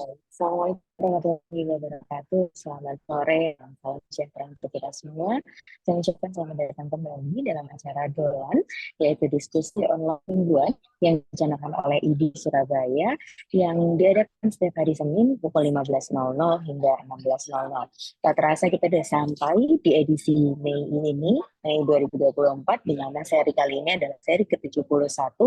Assalamualaikum warahmatullahi wabarakatuh. Selamat sore, salam sejahtera untuk kita semua. Saya ucapkan selamat datang kembali dalam acara Dolan, yaitu diskusi online mingguan yang dicanangkan oleh ID Surabaya, yang diadakan setiap hari Senin pukul 15.00 hingga 16.00. Tak terasa kita sudah sampai di edisi Mei ini nih, Mei 2024, di mana seri kali ini adalah seri ke-71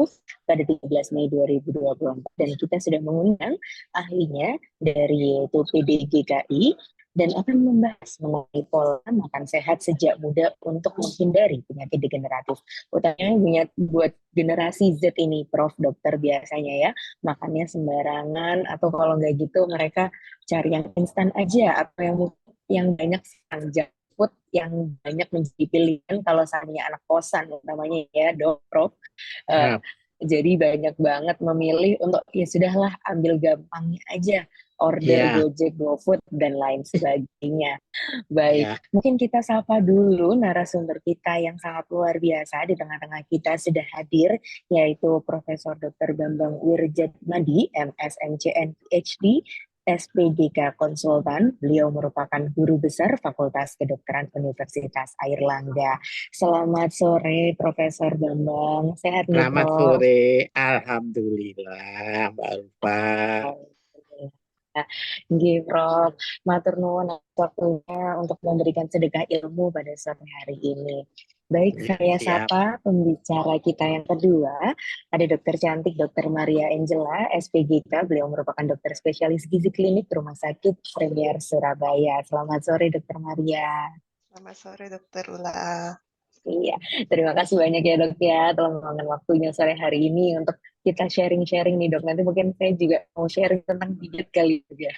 pada 13 Mei 2024, dan kita sudah mengundang ahlinya dari yaitu PDGKI dan akan membahas mengenai pola makan sehat sejak muda untuk menghindari penyakit degeneratif. Utamanya buat generasi Z ini, Prof. Dokter biasanya ya, makannya sembarangan atau kalau nggak gitu mereka cari yang instan aja atau yang banyak junk food yang banyak menjadi pilihan kalau saya anak kosan utamanya ya, Dok, Prof. Eh, Ya, jadi banyak banget memilih untuk ya sudahlah ambil gampangnya aja, order ya, Gojek, GoFood dan lain sebagainya. Baik, ya. mungkin kita sapa dulu narasumber kita yang sangat luar biasa di tengah-tengah kita sudah hadir, yaitu Profesor Dr. Bambang Wirjatmadi, MSMCN PhD, SPGK Konsultan. Beliau merupakan guru besar Fakultas Kedokteran Universitas Airlangga. Selamat sore, Profesor Bambang. Sehat nih, Selamat Prof. sore. Alhamdulillah, Mbak Ulfa. Nah, nggih, Prof. Matur nuwun atas waktunya untuk memberikan sedekah ilmu pada sore hari ini. Baik, Ya, saya siap. sapa pembicara kita yang kedua. Ada Dokter Cantik, Dokter Maria Angela, SPGK. Beliau merupakan dokter spesialis gizi klinik Rumah Sakit Premier Surabaya. Selamat sore, Dokter Maria. Selamat sore, Dokter Ula. Iya, terima kasih banyak ya dok ya telah meluangkan waktunya sore hari ini untuk kita sharing-sharing nih dok. Nanti mungkin saya juga mau sharing tentang diet kali ya.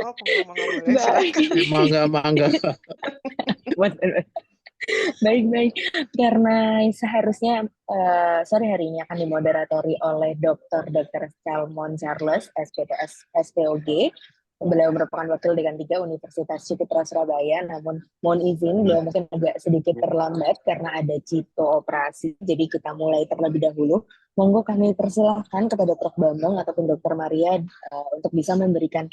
Oh, monggo boleh, silakan. Baik. Mangga, mangga. Baik-baik, karena seharusnya sore hari ini akan dimoderatori oleh Dr. Salmon Charles, SPPS, SPOG. Beliau merupakan wakil dekan 3 Universitas Cipitra Surabaya, namun mohon izin beliau mungkin agak sedikit terlambat karena ada cito operasi, jadi kita mulai terlebih dahulu. Monggo kami persilahkan kepada Prof. Bambang ataupun Dr. Maria untuk bisa memberikan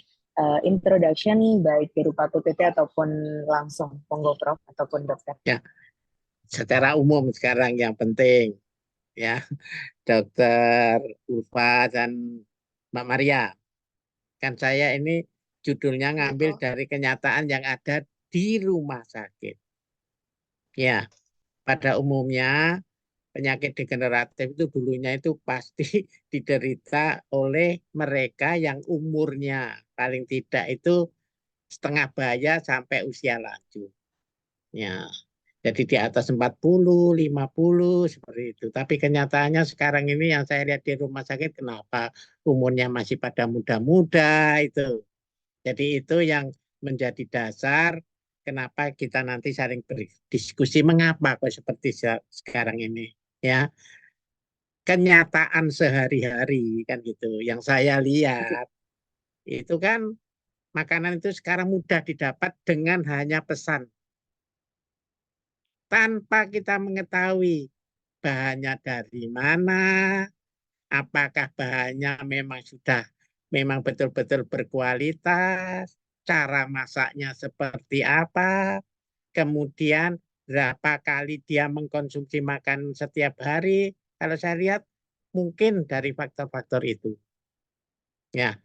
introduction baik berupa PPT ataupun langsung. Monggo Prof. ataupun Dokter. Ya, secara umum sekarang yang penting ya, Dokter Ulfa dan Mbak Maria. Kan saya ini judulnya Iya, ngambil Prof. dari kenyataan yang ada di rumah sakit. Ya, pada umumnya penyakit degeneratif itu dulunya itu pasti diderita oleh mereka yang umurnya paling tidak itu setengah baya sampai usia lanjut. Ya, jadi di atas 40, 50 seperti itu. Tapi kenyataannya sekarang ini yang saya lihat di rumah sakit kenapa umurnya masih pada muda-muda itu. Jadi itu yang menjadi dasar kenapa kita nanti saling berdiskusi mengapa kok seperti sekarang ini. Ya, kenyataan sehari-hari kan gitu. Yang saya lihat itu kan makanan itu sekarang mudah didapat dengan hanya pesan tanpa kita mengetahui bahannya dari mana, apakah bahannya memang betul-betul berkualitas, cara masaknya seperti apa, kemudian berapa kali dia mengkonsumsi makan setiap hari. Kalau saya lihat mungkin dari faktor-faktor itu. Ya,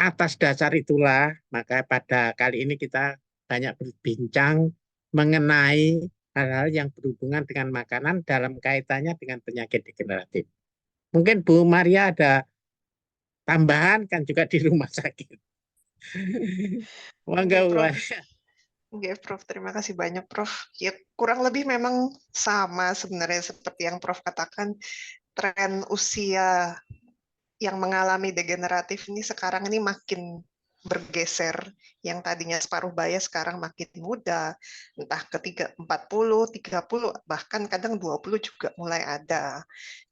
atas dasar itulah maka pada kali ini kita banyak berbincang mengenai hal-hal yang berhubungan dengan makanan dalam kaitannya dengan penyakit degeneratif. Mungkin Bu Maria ada tambahan kan juga di rumah sakit. Mangga, Oke, Bu Prof. Maria. Oke, Prof. Terima kasih banyak, Prof. Ya, kurang lebih memang sama sebenarnya seperti yang Prof katakan. Tren usia yang mengalami degeneratif ini sekarang ini makin bergeser. Yang tadinya separuh baya sekarang makin muda. Entah ke 40, 30, bahkan kadang 20 juga mulai ada.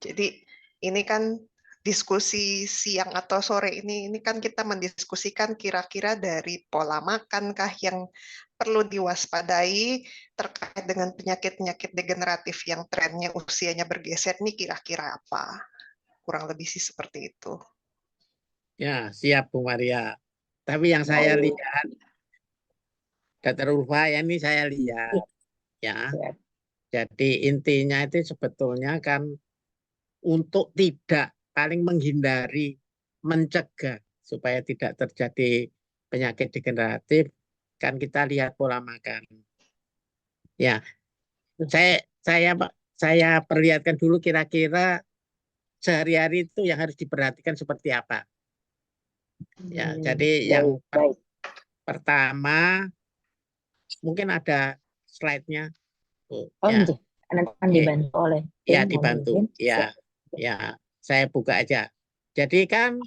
Jadi ini kan diskusi siang atau sore ini kan kita mendiskusikan kira-kira dari pola makankah yang perlu diwaspadai terkait dengan penyakit-penyakit degeneratif yang trennya usianya bergeser ini kira-kira apa? Kurang lebih sih seperti itu. Ya, siap Bu Maria. Tapi yang saya lihat, Dr. Ulfa ya ini saya lihat ya. Siap. Jadi intinya itu sebetulnya kan untuk tidak paling menghindari, mencegah supaya tidak terjadi penyakit degeneratif, kan kita lihat pola makan. Ya, saya perlihatkan dulu kira-kira sehari-hari itu yang harus diperhatikan seperti apa. Ya, jadi yang Baik. pertama mungkin ada slide-nya. Oh, Ya, nggih. Nanti akan oke. dibantu oleh Ya, tim dibantu. mungkin. Ya, Siap. ya, saya buka aja. Jadi kan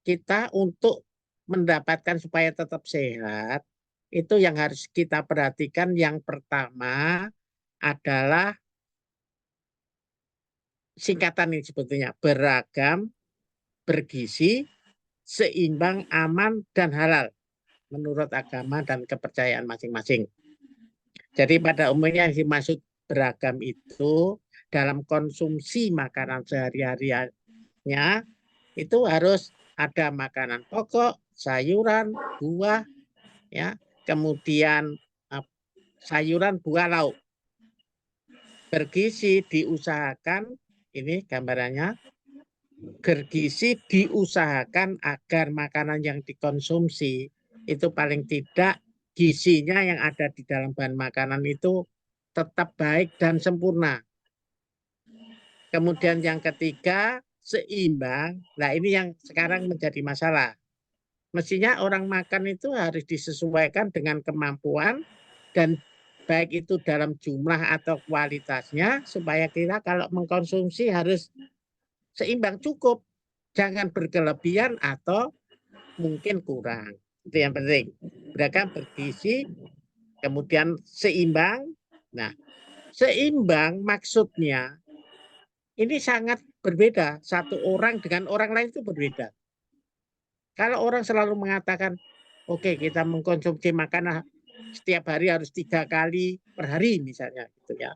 kita untuk mendapatkan supaya tetap sehat, itu yang harus kita perhatikan yang pertama adalah singkatan ini sebetulnya beragam, bergizi, seimbang, aman, dan halal menurut agama dan kepercayaan masing-masing. Jadi pada umumnya yang dimaksud beragam itu dalam konsumsi makanan sehari-harinya itu harus ada makanan pokok, sayuran, buah, ya, kemudian sayuran, buah, lauk. Bergizi diusahakan, ini gambarannya, bergizi diusahakan agar makanan yang dikonsumsi itu paling tidak gizinya yang ada di dalam bahan makanan itu tetap baik dan sempurna. Kemudian yang ketiga, seimbang. Nah ini yang sekarang menjadi masalah. Mestinya orang makan itu harus disesuaikan dengan kemampuan dan baik itu dalam jumlah atau kualitasnya supaya kita kalau mengkonsumsi harus seimbang cukup. Jangan berkelebihan atau mungkin kurang. Itu yang penting. Beragam bergizi, kemudian seimbang. Nah, seimbang maksudnya ini sangat berbeda. Satu orang dengan orang lain itu berbeda. Kalau orang selalu mengatakan, oke, kita mengkonsumsi makanan setiap hari harus 3 kali per hari misalnya, gitu ya.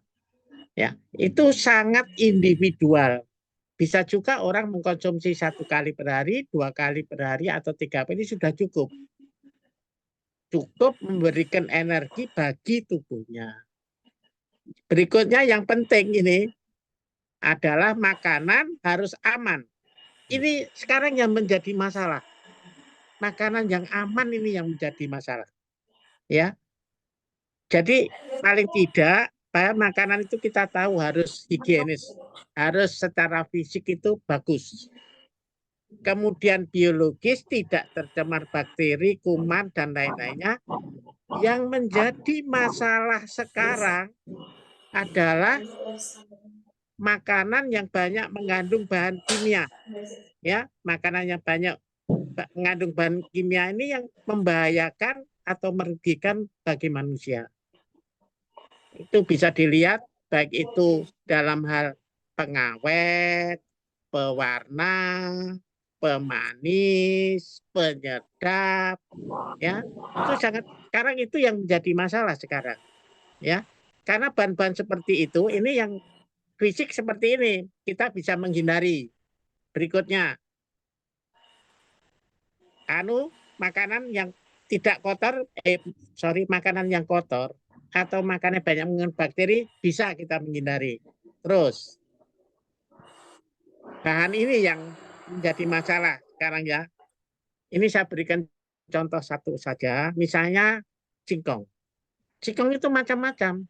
Ya, itu sangat individual. Bisa juga orang mengkonsumsi 1 kali per hari, 2 kali per hari, atau 3 kali, ini sudah cukup. Cukup memberikan energi bagi tubuhnya. Berikutnya yang penting ini adalah makanan harus aman. Ini sekarang yang menjadi masalah. Makanan yang aman ini yang menjadi masalah. Ya, jadi paling tidak makanan itu kita tahu harus higienis, harus secara fisik itu bagus. Kemudian biologis tidak tercemar bakteri, kuman dan lain-lainnya. Yang menjadi masalah sekarang adalah makanan yang banyak mengandung bahan kimia. Ya, makanan yang banyak mengandung bahan kimia ini yang membahayakan atau merugikan bagi manusia. Itu bisa dilihat baik itu dalam hal pengawet, pewarna, pemanis, penyedap, ya. Itu sangat sekarang itu yang menjadi masalah sekarang, ya. Karena bahan-bahan seperti itu ini yang fisik seperti ini kita bisa menghindari. Berikutnya, makanan yang tidak kotor, makanan yang kotor atau makanan banyak mengandung bakteri bisa kita menghindari. Terus, bahan ini yang menjadi masalah sekarang ya. Ini saya berikan contoh satu saja, misalnya singkong. Singkong itu macam-macam.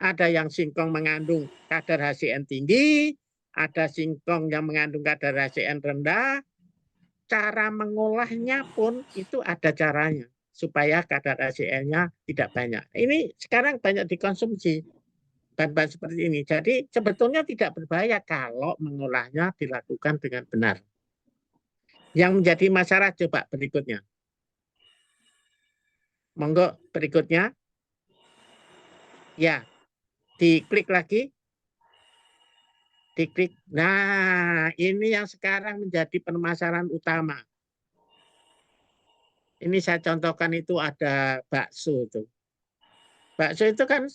Ada yang singkong mengandung kadar HCN tinggi, ada singkong yang mengandung kadar HCN rendah. Cara mengolahnya pun itu ada caranya supaya kadar HCN-nya tidak banyak. Ini sekarang banyak dikonsumsi bahan-bahan seperti ini. Jadi sebetulnya tidak berbahaya kalau mengolahnya dilakukan dengan benar. Yang menjadi masalah coba berikutnya. Monggo berikutnya. Ya, diklik lagi. Diklik. Nah, ini yang sekarang menjadi permasalahan utama. Ini saya contohkan itu ada bakso itu. Bakso itu kan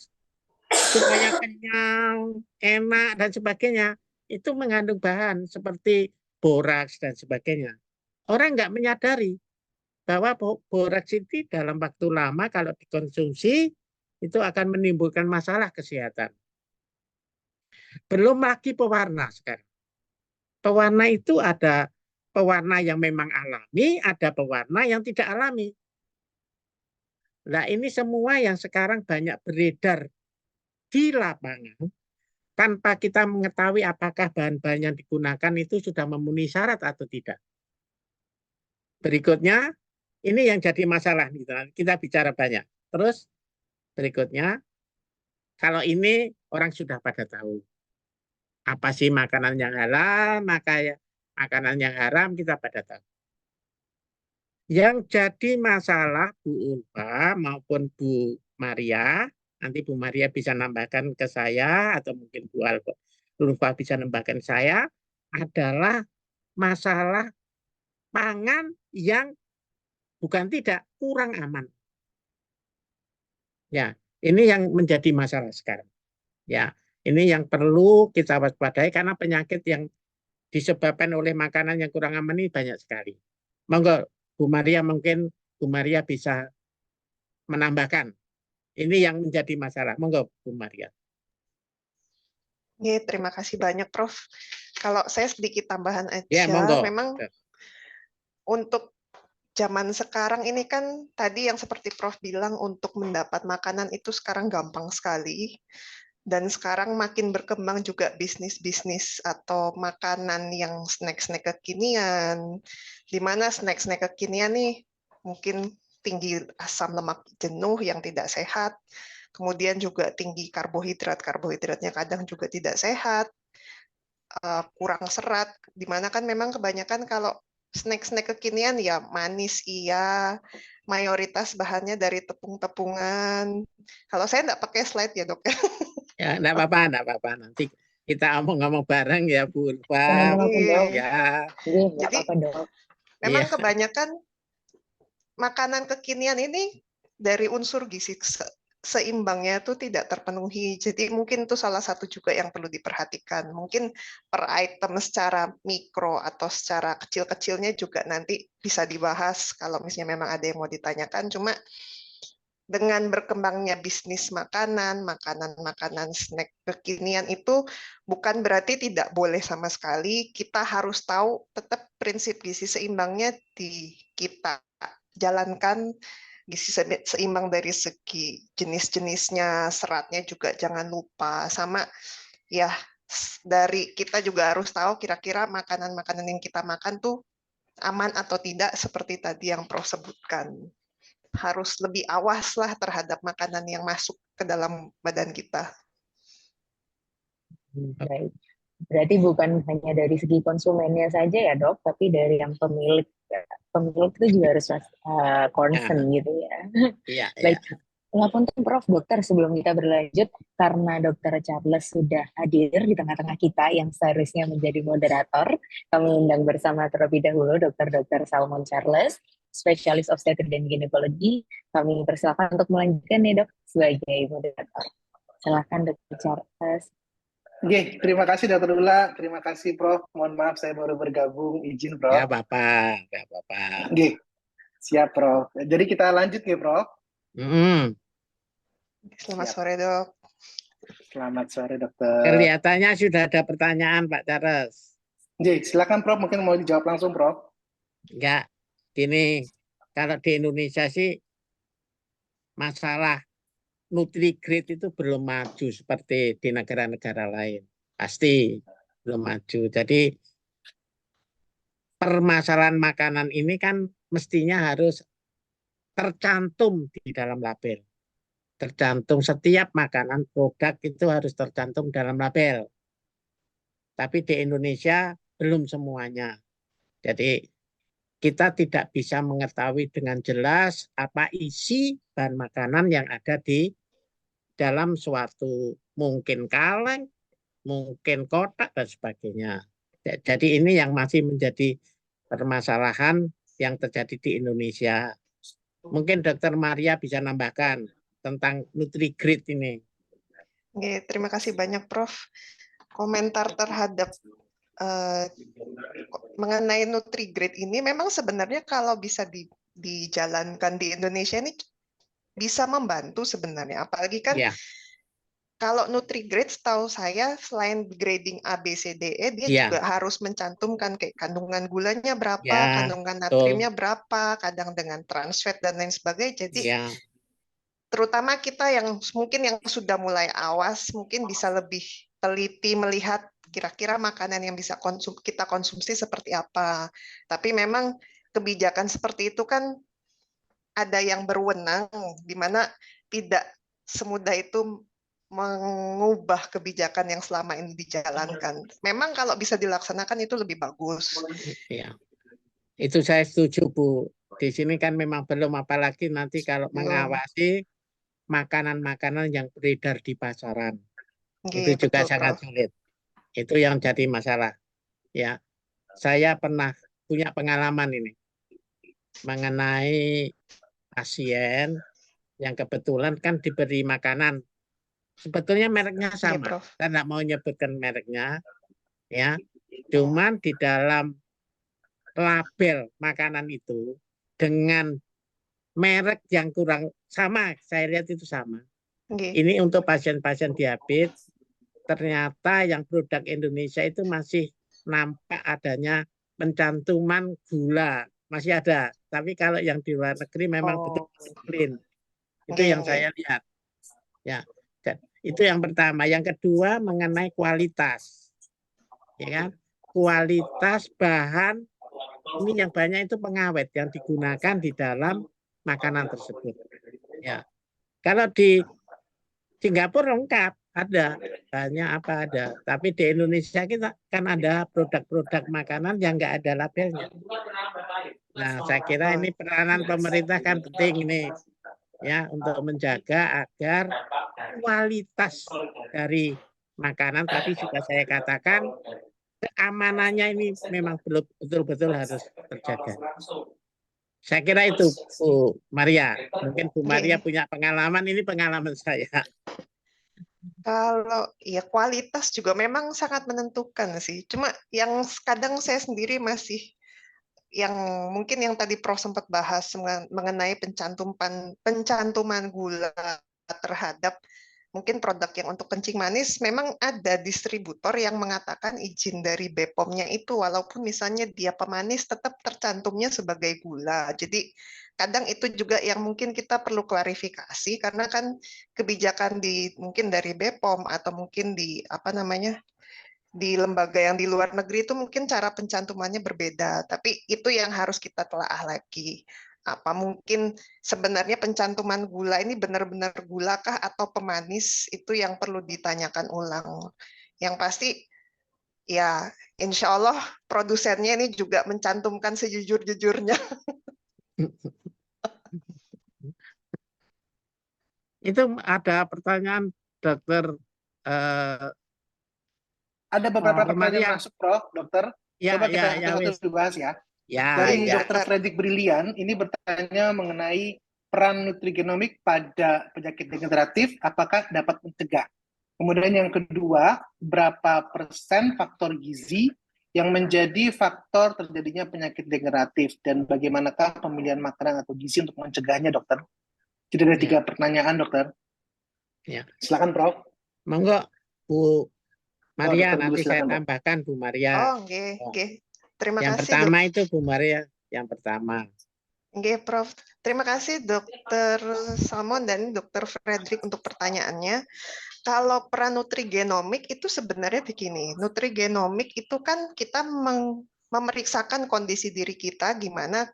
supaya kenyang, enak dan sebagainya, itu mengandung bahan seperti boraks dan sebagainya. orang nggak menyadari bahwa boraks ini dalam waktu lama kalau dikonsumsi itu akan menimbulkan masalah kesehatan. Belum lagi pewarna sekarang. Pewarna itu ada pewarna yang memang alami, ada pewarna yang tidak alami. Nah, ini semua yang sekarang banyak beredar di lapangan tanpa kita mengetahui apakah bahan-bahan yang digunakan itu sudah memenuhi syarat atau tidak. Berikutnya, ini yang jadi masalah. Kita bicara banyak. Terus berikutnya, kalau ini orang sudah pada tahu. Apa sih makanan yang halal, makanan yang haram kita pada tahu. Yang jadi masalah Bu Ulfa maupun Bu Maria, nanti Bu Maria bisa nambahkan ke saya atau mungkin Bu Ulfa bisa nambahkan saya, adalah masalah pangan yang bukan tidak kurang aman. Ya, ini yang menjadi masalah sekarang. Ya, ini yang perlu kita waspadai karena penyakit yang disebabkan oleh makanan yang kurang aman ini banyak sekali. Monggo Bu Maria, mungkin Bu Maria bisa menambahkan. Ini yang menjadi masalah. Monggo Bu Maria. Ya, terima kasih banyak Prof. Kalau saya sedikit tambahan Ya, aja, monggo. memang untuk zaman sekarang ini kan tadi yang seperti Prof bilang untuk mendapat makanan itu sekarang gampang sekali. Dan sekarang makin berkembang juga bisnis-bisnis atau makanan yang snack-snack kekinian, di mana snack-snack kekinian nih mungkin tinggi asam lemak jenuh yang tidak sehat, kemudian juga tinggi karbohidrat, karbohidratnya kadang juga tidak sehat, kurang serat, di mana kan memang kebanyakan kalau snack-snack kekinian ya manis iya, mayoritas bahannya dari tepung-tepungan. Kalau saya nggak pakai slide ya dok. Ya, enggak apa-apa. Nanti kita ngomong-ngomong bareng ya Bu Ulfa. Ya. Jadi memang kebanyakan makanan kekinian ini dari unsur gizi seimbangnya itu tidak terpenuhi. Jadi mungkin itu salah satu juga yang perlu diperhatikan. Mungkin per item secara mikro atau secara kecil-kecilnya juga nanti bisa dibahas kalau misalnya memang ada yang mau ditanyakan. Cuma dengan berkembangnya bisnis makanan, makanan-makanan snack kekinian itu bukan berarti tidak boleh sama sekali. Kita harus tahu tetap prinsip gizi seimbangnya kita jalankan, gizi seimbang dari segi jenis-jenisnya, seratnya juga jangan lupa. Sama ya dari kita juga harus tahu kira-kira makanan-makanan yang kita makan tuh aman atau tidak seperti tadi yang Prof sebutkan. Harus lebih awas lah terhadap makanan yang masuk ke dalam badan kita. Baik. Berarti bukan hanya dari segi konsumennya saja ya dok, tapi dari yang pemilik itu juga harus concern gitu ya. Iya. Baik. Ngapunten Prof, dokter sebelum kita berlanjut, karena Dokter Charles sudah hadir di tengah-tengah kita yang seharusnya menjadi moderator, kami undang bersama terlebih dahulu Dr. Salmon Charles, spesialis obstetrik dan ginekologi. Kami persilakan untuk melanjutkan nih dok sebagai moderator. Silakan Dr. Charles. Oke, terima kasih Dr. Dula, terima kasih Prof. Mohon maaf saya baru bergabung, izin Prof. Ya Bapak. Oke, siap Prof. Jadi kita lanjut nih Prof. Selamat sore dok. Selamat sore dokter. Kelihatannya sudah ada pertanyaan Pak Charles. Oke, silakan Prof, mungkin mau dijawab langsung Prof. Enggak, gini, kalau di Indonesia sih masalah nutrigrade itu belum maju seperti di negara-negara lain. Pasti belum maju. Jadi permasalahan makanan ini kan mestinya harus tercantum di dalam label. Tercantum setiap makanan produk itu harus tercantum dalam label. Tapi di Indonesia belum semuanya. Jadi kita tidak bisa mengetahui dengan jelas apa isi bahan makanan yang ada di dalam suatu mungkin kaleng, mungkin kotak dan sebagainya. Jadi ini yang masih menjadi permasalahan yang terjadi di Indonesia. Mungkin Dokter Maria bisa nambahkan tentang nutrigrade ini. Oke, terima kasih banyak Prof. Komentar terhadap mengenai Nutrigrade ini memang sebenarnya kalau bisa dijalankan di Indonesia ini bisa membantu sebenarnya. Apalagi kan Ya, kalau Nutrigrade setahu saya selain grading A, B, C, D, E, dia ya, juga harus mencantumkan kayak kandungan gulanya berapa, ya, kandungan betul. natriumnya berapa, kadang dengan trans fat dan lain sebagainya. Jadi Ya, terutama kita yang mungkin yang sudah mulai awas, mungkin bisa lebih teliti melihat kira-kira makanan yang bisa kita konsumsi seperti apa. Tapi memang kebijakan seperti itu kan ada yang berwenang, di mana tidak semudah itu mengubah kebijakan yang selama ini dijalankan. Memang kalau bisa dilaksanakan itu lebih bagus. ya. Itu saya setuju, Bu. Di sini kan memang belum, apalagi nanti kalau mengawasi makanan-makanan yang beredar di pasaran. Itu juga Betul, sangat Prof. sulit. Itu yang jadi masalah. Ya, saya pernah punya pengalaman ini mengenai pasien yang kebetulan kan diberi makanan. Sebetulnya mereknya sama. Prof. Saya tidak mau nyebutkan mereknya, ya. Cuman di dalam label makanan itu dengan merek yang kurang sama, saya lihat itu sama. Ini untuk pasien-pasien diabetes, ternyata yang produk Indonesia itu masih nampak adanya pencantuman gula, masih ada. Tapi kalau yang di luar negeri memang betul-betul clean. Itu yang saya lihat. Ya, itu yang pertama. Yang kedua mengenai kualitas, ya kan? Kualitas bahan ini yang banyak itu pengawet yang digunakan di dalam makanan tersebut. Ya, kalau di Singapura lengkap, ada banyak apa ada. Tapi di Indonesia kita kan ada produk-produk makanan yang nggak ada labelnya. Nah, saya kira ini peranan pemerintah kan penting ini, ya, untuk menjaga agar kualitas dari makanan tadi sudah saya katakan keamanannya ini memang belum betul-betul harus terjaga. Saya kira itu Bu Maria. Mungkin Bu Maria punya pengalaman, ini pengalaman saya. Kalau ya kualitas juga memang sangat menentukan sih. Cuma yang kadang saya sendiri masih yang mungkin yang tadi Prof sempat bahas mengenai pencantuman gula terhadap mungkin produk yang untuk kencing manis, memang ada distributor yang mengatakan izin dari BPOM-nya itu walaupun misalnya dia pemanis tetap tercantumnya sebagai gula. Jadi kadang itu juga yang mungkin kita perlu klarifikasi karena kan kebijakan mungkin dari BPOM atau mungkin di apa namanya di lembaga yang di luar negeri itu mungkin cara pencantumannya berbeda, tapi itu yang harus kita telaah lagi. Apa mungkin sebenarnya pencantuman gula ini benar-benar gula kah atau pemanis, itu yang perlu ditanyakan ulang. Yang pasti ya insya Allah produsennya ini juga mencantumkan sejujur-jujurnya. Itu ada pertanyaan dokter. Ada beberapa pertanyaan Maria. masuk, Prof, dokter. Ya, Coba kita ya, dibahas ya. Ya, Dari ya. Dr. Fredrik Brilian, ini bertanya mengenai peran nutrigenomik pada penyakit degeneratif, apakah dapat mencegah? Kemudian yang kedua, berapa persen faktor gizi yang menjadi faktor terjadinya penyakit degeneratif dan bagaimanakah pemilihan makanan atau gizi untuk mencegahnya, dokter? Jadi ada 3 pertanyaan, dokter. Ya. Silakan, Prof. Monggo, Bu Maria, nanti silakan, saya tambahkan, Bu Maria. Oke. Terima yang kasih. Pertama itu Bu Maria, yang pertama. Oke, Prof. Terima kasih Dr. Salmon dan Dr. Fredrik untuk pertanyaannya. Kalau peran nutrigenomik itu sebenarnya begini. Nutrigenomik itu kan kita memeriksakan kondisi diri kita gimana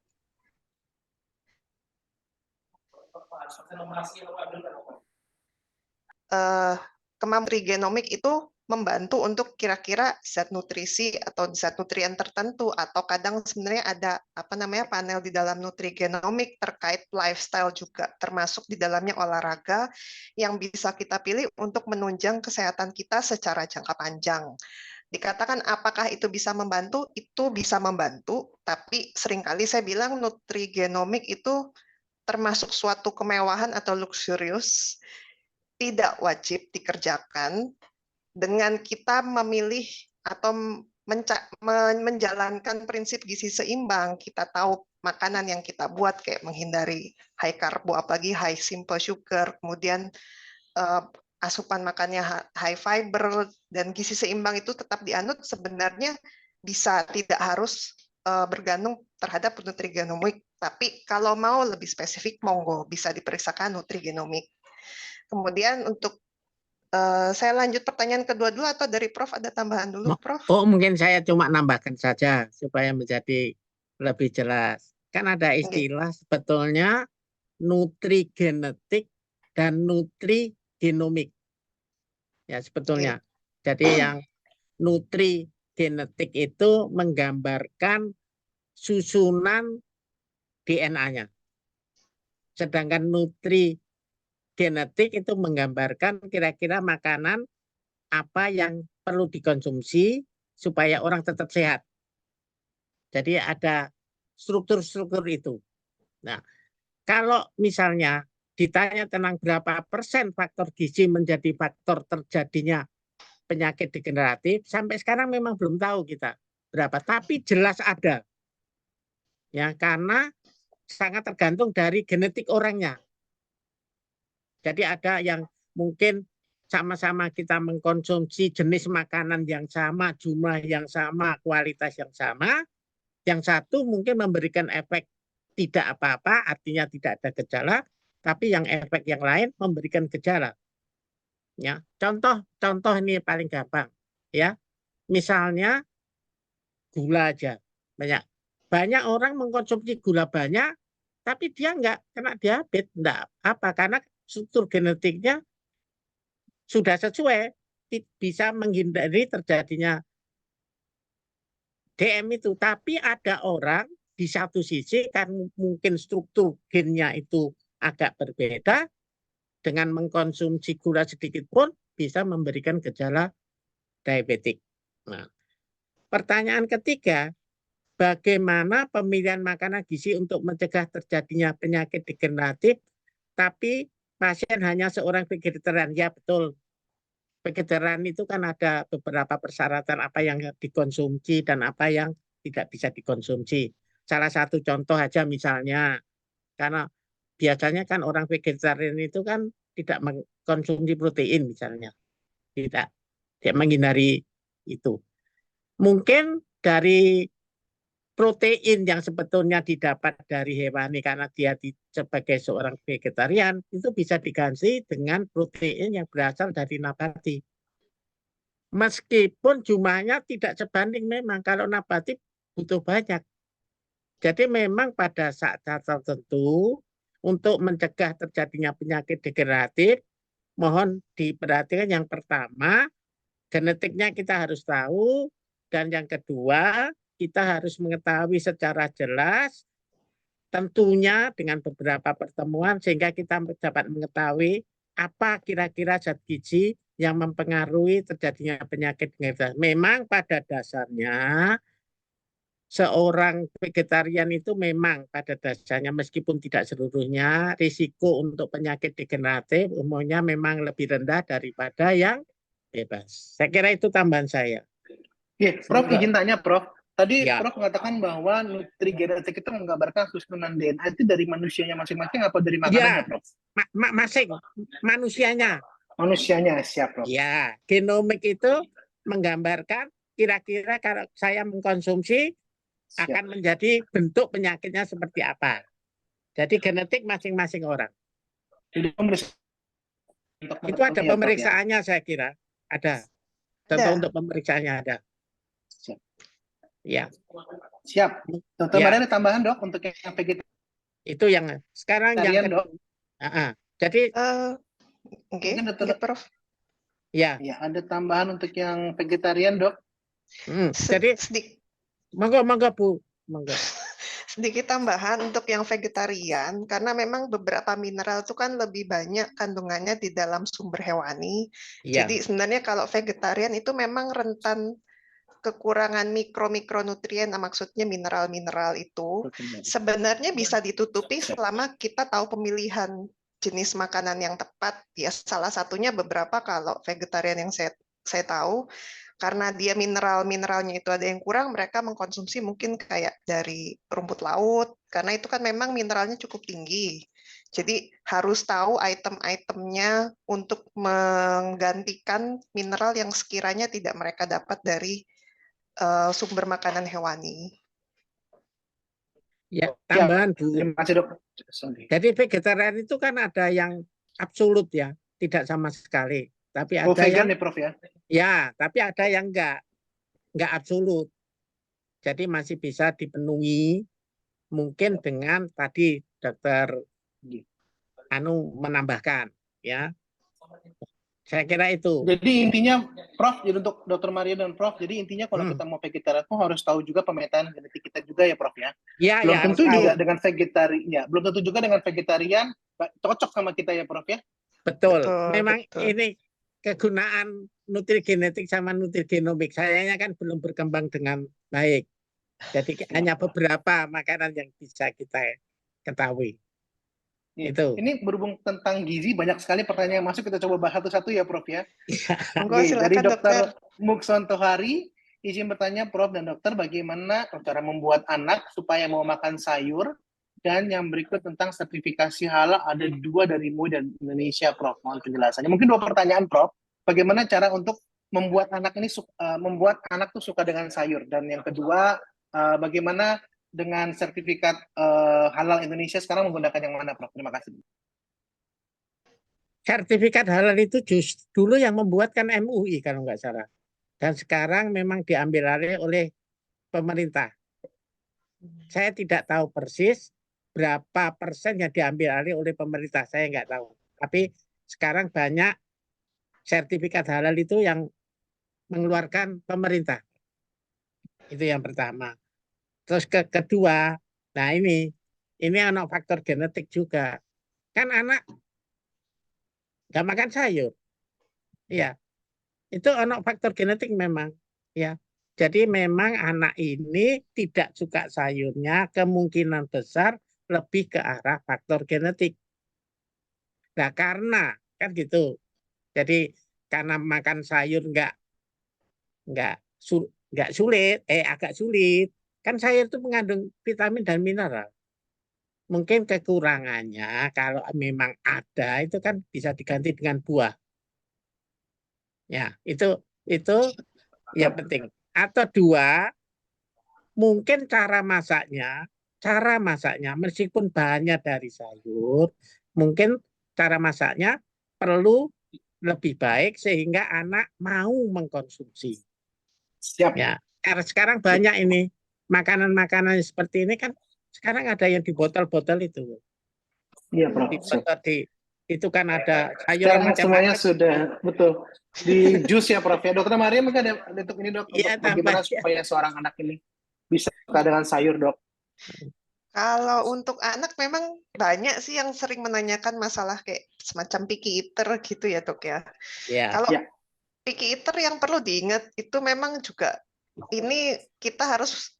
kemampuan genomik itu membantu untuk kira-kira zat nutrisi atau zat nutrien tertentu, atau kadang sebenarnya ada apa namanya panel di dalam nutrigenomik terkait lifestyle juga, termasuk di dalamnya olahraga yang bisa kita pilih untuk menunjang kesehatan kita secara jangka panjang. Dikatakan apakah itu bisa membantu? Itu bisa membantu, tapi seringkali saya bilang nutrigenomik itu termasuk suatu kemewahan atau luxurious, tidak wajib dikerjakan dengan kita memilih atau menjalankan prinsip gizi seimbang. Kita tahu makanan yang kita buat kayak menghindari high karbo, apalagi high simple sugar, kemudian asupan makannya high fiber, dan gizi seimbang itu tetap dianut, sebenarnya bisa tidak harus bergantung terhadap nutrigenomik. Tapi kalau mau lebih spesifik, monggo bisa diperiksakan nutrigenomik. Kemudian untuk saya lanjut pertanyaan kedua dulu atau dari Prof ada tambahan dulu, Prof? Oh, mungkin saya cuma nambahkan saja supaya menjadi lebih jelas. Kan ada istilah sebetulnya nutrigenetik dan nutrigenomik. Ya, sebetulnya. Jadi yang nutrigenetik itu menggambarkan susunan DNA-nya. Sedangkan nutrigenetik itu menggambarkan kira-kira makanan apa yang perlu dikonsumsi supaya orang tetap sehat. Jadi ada struktur-struktur itu. Nah, kalau misalnya ditanya tentang berapa persen faktor gizi menjadi faktor terjadinya penyakit degeneratif, sampai sekarang memang belum tahu kita berapa, tapi jelas ada. Ya, karena sangat tergantung dari genetik orangnya. Jadi ada yang mungkin sama-sama kita mengkonsumsi jenis makanan yang sama, jumlah yang sama, kualitas yang sama. Yang satu mungkin memberikan efek tidak apa-apa, artinya tidak ada gejala, tapi yang efek yang lain memberikan gejala. Ya, contoh ini paling gampang. Ya, misalnya gula aja banyak orang mengkonsumsi gula banyak, tapi dia nggak kena diabetes, enggak apa, karena struktur genetiknya sudah sesuai, bisa menghindari terjadinya DM itu. Tapi ada orang di satu sisi kan mungkin struktur gennya itu agak berbeda, dengan mengkonsumsi gula sedikit pun bisa memberikan gejala diabetik. Nah, pertanyaan ketiga, bagaimana pemilihan makanan gizi untuk mencegah terjadinya penyakit degeneratif, tapi pasien hanya seorang vegetarian? Ya betul, vegetarian itu kan ada beberapa persyaratan apa yang dikonsumsi dan apa yang tidak bisa dikonsumsi. Salah satu contoh aja misalnya, karena biasanya kan orang vegetarian itu kan tidak mengkonsumsi protein misalnya, tidak menghindari itu. Mungkin dari protein yang sebetulnya didapat dari hewani karena dia sebagai seorang vegetarian itu bisa diganti dengan protein yang berasal dari nabati. Meskipun jumlahnya tidak sebanding, memang kalau nabati butuh banyak. Jadi memang pada saat tertentu untuk mencegah terjadinya penyakit degeneratif, mohon diperhatikan yang pertama, genetiknya kita harus tahu, dan yang kedua, kita harus mengetahui secara jelas, tentunya dengan beberapa pertemuan, sehingga kita dapat mengetahui apa kira-kira zat gizi yang mempengaruhi terjadinya penyakit degeneratif. Memang pada dasarnya, seorang vegetarian itu memang pada dasarnya, meskipun tidak seluruhnya, risiko untuk penyakit degeneratif umumnya memang lebih rendah daripada yang bebas. Saya kira itu tambahan saya. Ya, Prof, izin tanya, Prof. Tadi Ya. Prof mengatakan bahwa nutrigenetik itu menggambarkan susunan DNA itu dari manusianya masing-masing apa dari makanannya, Ya, Prof? masing manusianya. Manusianya, siap, Prof. Ya, genomik itu menggambarkan kira-kira kalau saya mengkonsumsi Siap. akan menjadi bentuk penyakitnya seperti apa. Jadi genetik masing-masing orang. Jadi Itu ada pemeriksaannya, saya kira. Ada. Contoh untuk pemeriksaannya ada. Siap. Ya. Siap. Dokter Ya. Maria ada tambahan, Dok, untuk yang vegetarian? Itu yang sekarang yang Dok. Jadi Prof. Ya. Ya, ada tambahan untuk yang vegetarian, Dok. Jadi monggo Bu, monggo. Sedikit tambahan untuk yang vegetarian, karena memang beberapa mineral itu kan lebih banyak kandungannya di dalam sumber hewani. Ya. Jadi sebenarnya kalau vegetarian itu memang rentan kekurangan mikronutrien, maksudnya mineral-mineral itu sebenarnya bisa ditutupi selama kita tahu pemilihan jenis makanan yang tepat. Ya, salah satunya beberapa kalau vegetarian yang saya tahu karena dia mineralnya itu ada yang kurang, mereka mengkonsumsi mungkin kayak dari rumput laut, karena itu kan memang mineralnya cukup tinggi. Jadi harus tahu item-itemnya untuk menggantikan mineral yang sekiranya tidak mereka dapat dari sumber makanan hewani. Ya, Ya, tambahan Bu. terima kasih dok. Sorry. Jadi vegetarian itu kan ada yang absolut ya, tidak sama sekali. Tapi Oh, ada vegan yang nih Prof ya? ya, tapi ada yang enggak absolut. Jadi masih bisa dipenuhi mungkin dengan tadi dokter Anu menambahkan ya. Saya kira itu. Jadi intinya Prof, jadi untuk Dokter Maria dan Prof, jadi intinya kalau kita mau vegetarian tuh harus tahu juga pemetaan genetik kita juga ya Prof ya. Ya, Belum ya, tentu harus juga tahu. dengan vegetarian, ya, belum tentu juga dengan vegetarian cocok sama kita ya Prof ya. Betul. Betul, Memang betul. ini kegunaan nutrigenetik sama nutrigenomik sayanya kan belum berkembang dengan baik. Jadi hanya beberapa makanan yang bisa kita ketahui. Ya. Itu. Ini berhubung tentang gizi, banyak sekali pertanyaan yang masuk, kita coba bahas satu-satu ya Prof ya. Monggo, Oke, dari silakan dokter. Dokter Mukson Tohari, izin bertanya Prof dan Dokter, bagaimana cara membuat anak supaya mau makan sayur, dan yang berikut tentang sertifikasi halal ada 2 dari MUI dan Indonesia Prof. Mohon penjelasannya. Mungkin 2 pertanyaan Prof. Bagaimana cara untuk membuat anak ini membuat anak tuh suka dengan sayur, dan yang kedua bagaimana dengan sertifikat halal Indonesia sekarang menggunakan yang mana Prof? Terima kasih. Sertifikat halal itu dulu yang membuat kan MUI kalau nggak salah. Dan sekarang memang diambil alih oleh pemerintah. Saya tidak tahu persis berapa persen yang diambil alih oleh pemerintah. Saya nggak tahu. Tapi sekarang banyak sertifikat halal itu yang mengeluarkan pemerintah. Itu yang pertama. Terus kedua, nah ini anak faktor genetik juga. Kan anak nggak makan sayur. Ya, itu anak faktor genetik memang. Ya, jadi memang anak ini tidak suka sayurnya, kemungkinan besar lebih ke arah faktor genetik. Nah, karena kan gitu. Jadi karena makan sayur nggak sulit, agak sulit. Kan sayur itu mengandung vitamin dan mineral. Mungkin kekurangannya kalau memang ada itu kan bisa diganti dengan buah. Ya, itu yang penting. Atau 2, mungkin cara masaknya meskipun bahannya dari sayur, mungkin cara masaknya perlu lebih baik sehingga anak mau mengkonsumsi. Siap. Ya, karena sekarang banyak ini makanan-makanan seperti ini kan sekarang ada yang di botol-botol itu. Iya, Prof. Di botol itu kan ada sayur Sekarang macam-macam. semuanya sudah betul di jus ya Prof ya. Dokter Maria mungkin ada untuk ini Dok, Iya, untuk bagaimana supaya seorang anak ini bisa suka dengan sayur Dok. Kalau untuk anak memang banyak sih yang sering menanyakan masalah kayak semacam picky eater gitu ya Dok ya. Ya. Kalau Ya. picky eater yang perlu diingat itu memang juga ini kita harus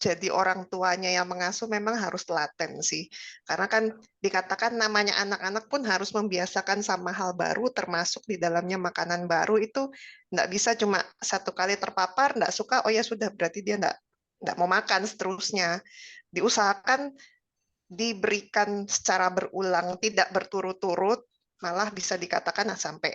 jadi orang tuanya yang mengasuh memang harus telaten sih. Karena kan dikatakan namanya anak-anak pun harus membiasakan sama hal baru termasuk di dalamnya makanan baru itu nggak bisa cuma satu kali terpapar, nggak suka, oh ya sudah berarti dia nggak mau makan seterusnya. Diusahakan diberikan secara berulang, tidak berturut-turut, malah bisa dikatakan sampai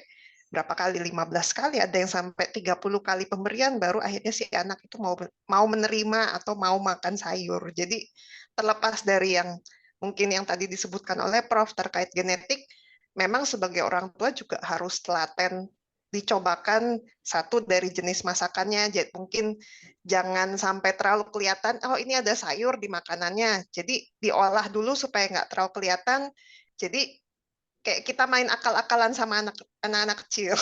berapa kali, 15 kali, ada yang sampai 30 kali pemberian, baru akhirnya si anak itu mau menerima atau mau makan sayur. Jadi terlepas dari yang mungkin yang tadi disebutkan oleh Prof terkait genetik, memang sebagai orang tua juga harus telaten dicobakan satu dari jenis masakannya, jadi mungkin jangan sampai terlalu kelihatan, oh ini ada sayur di makanannya, jadi diolah dulu supaya nggak terlalu kelihatan, jadi kayak kita main akal-akalan sama anak-anak kecil.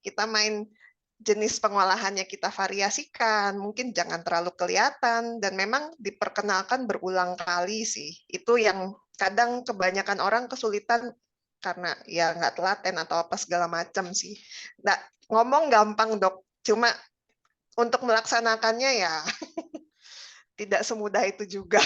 Kita main jenis pengolahannya kita variasikan, mungkin jangan terlalu kelihatan, dan memang diperkenalkan berulang kali sih. Itu yang kadang kebanyakan orang kesulitan karena ya nggak telaten atau apa segala macam sih. Ngomong gampang Dok, cuma untuk melaksanakannya ya tidak semudah itu juga.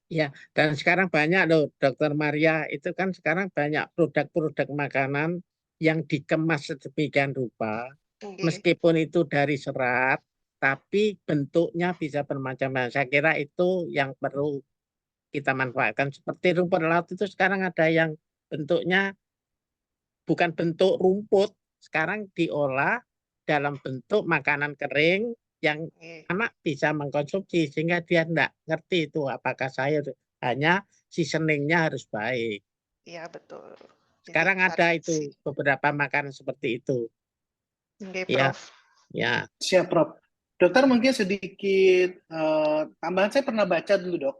Ya, dan sekarang banyak loh, Dokter Maria, itu kan sekarang banyak produk-produk makanan yang dikemas sedemikian rupa, meskipun itu dari serat, tapi bentuknya bisa bermacam-macam. Saya kira itu yang perlu kita manfaatkan. Seperti rumput laut itu sekarang ada yang bentuknya bukan bentuk rumput, sekarang diolah dalam bentuk makanan kering yang anak bisa mengkonsumsi, sehingga dia tidak ngerti itu apakah sayur, hanya seasoningnya harus baik. Iya, betul. Sekarang ada itu beberapa makanan seperti itu. Ya, Prof. ya. Siap, Prof. Dokter, mungkin sedikit tambahan. Saya pernah baca dulu, Dok,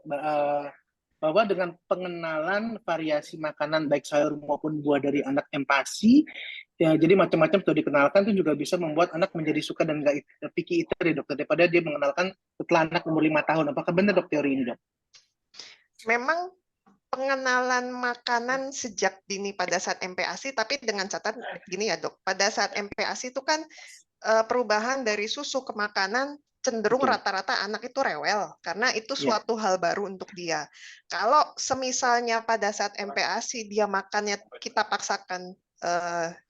bahwa dengan pengenalan variasi makanan baik sayur maupun buah dari anak empasi, ya, jadi macam-macam sudah dikenalkan itu juga bisa membuat anak menjadi suka dan nggak picky eater ya, Dokter, daripada dia mengenalkan setelah anak umur 5 tahun. Apakah benar, Dok, teori ini, Dok? Memang pengenalan makanan sejak dini pada saat MPASI, tapi dengan catatan gini ya, Dok. Pada saat MPASI itu kan perubahan dari susu ke makanan cenderung rata-rata anak itu rewel karena itu suatu hal baru untuk dia. Kalau semisalnya pada saat MPASI dia makannya kita paksakan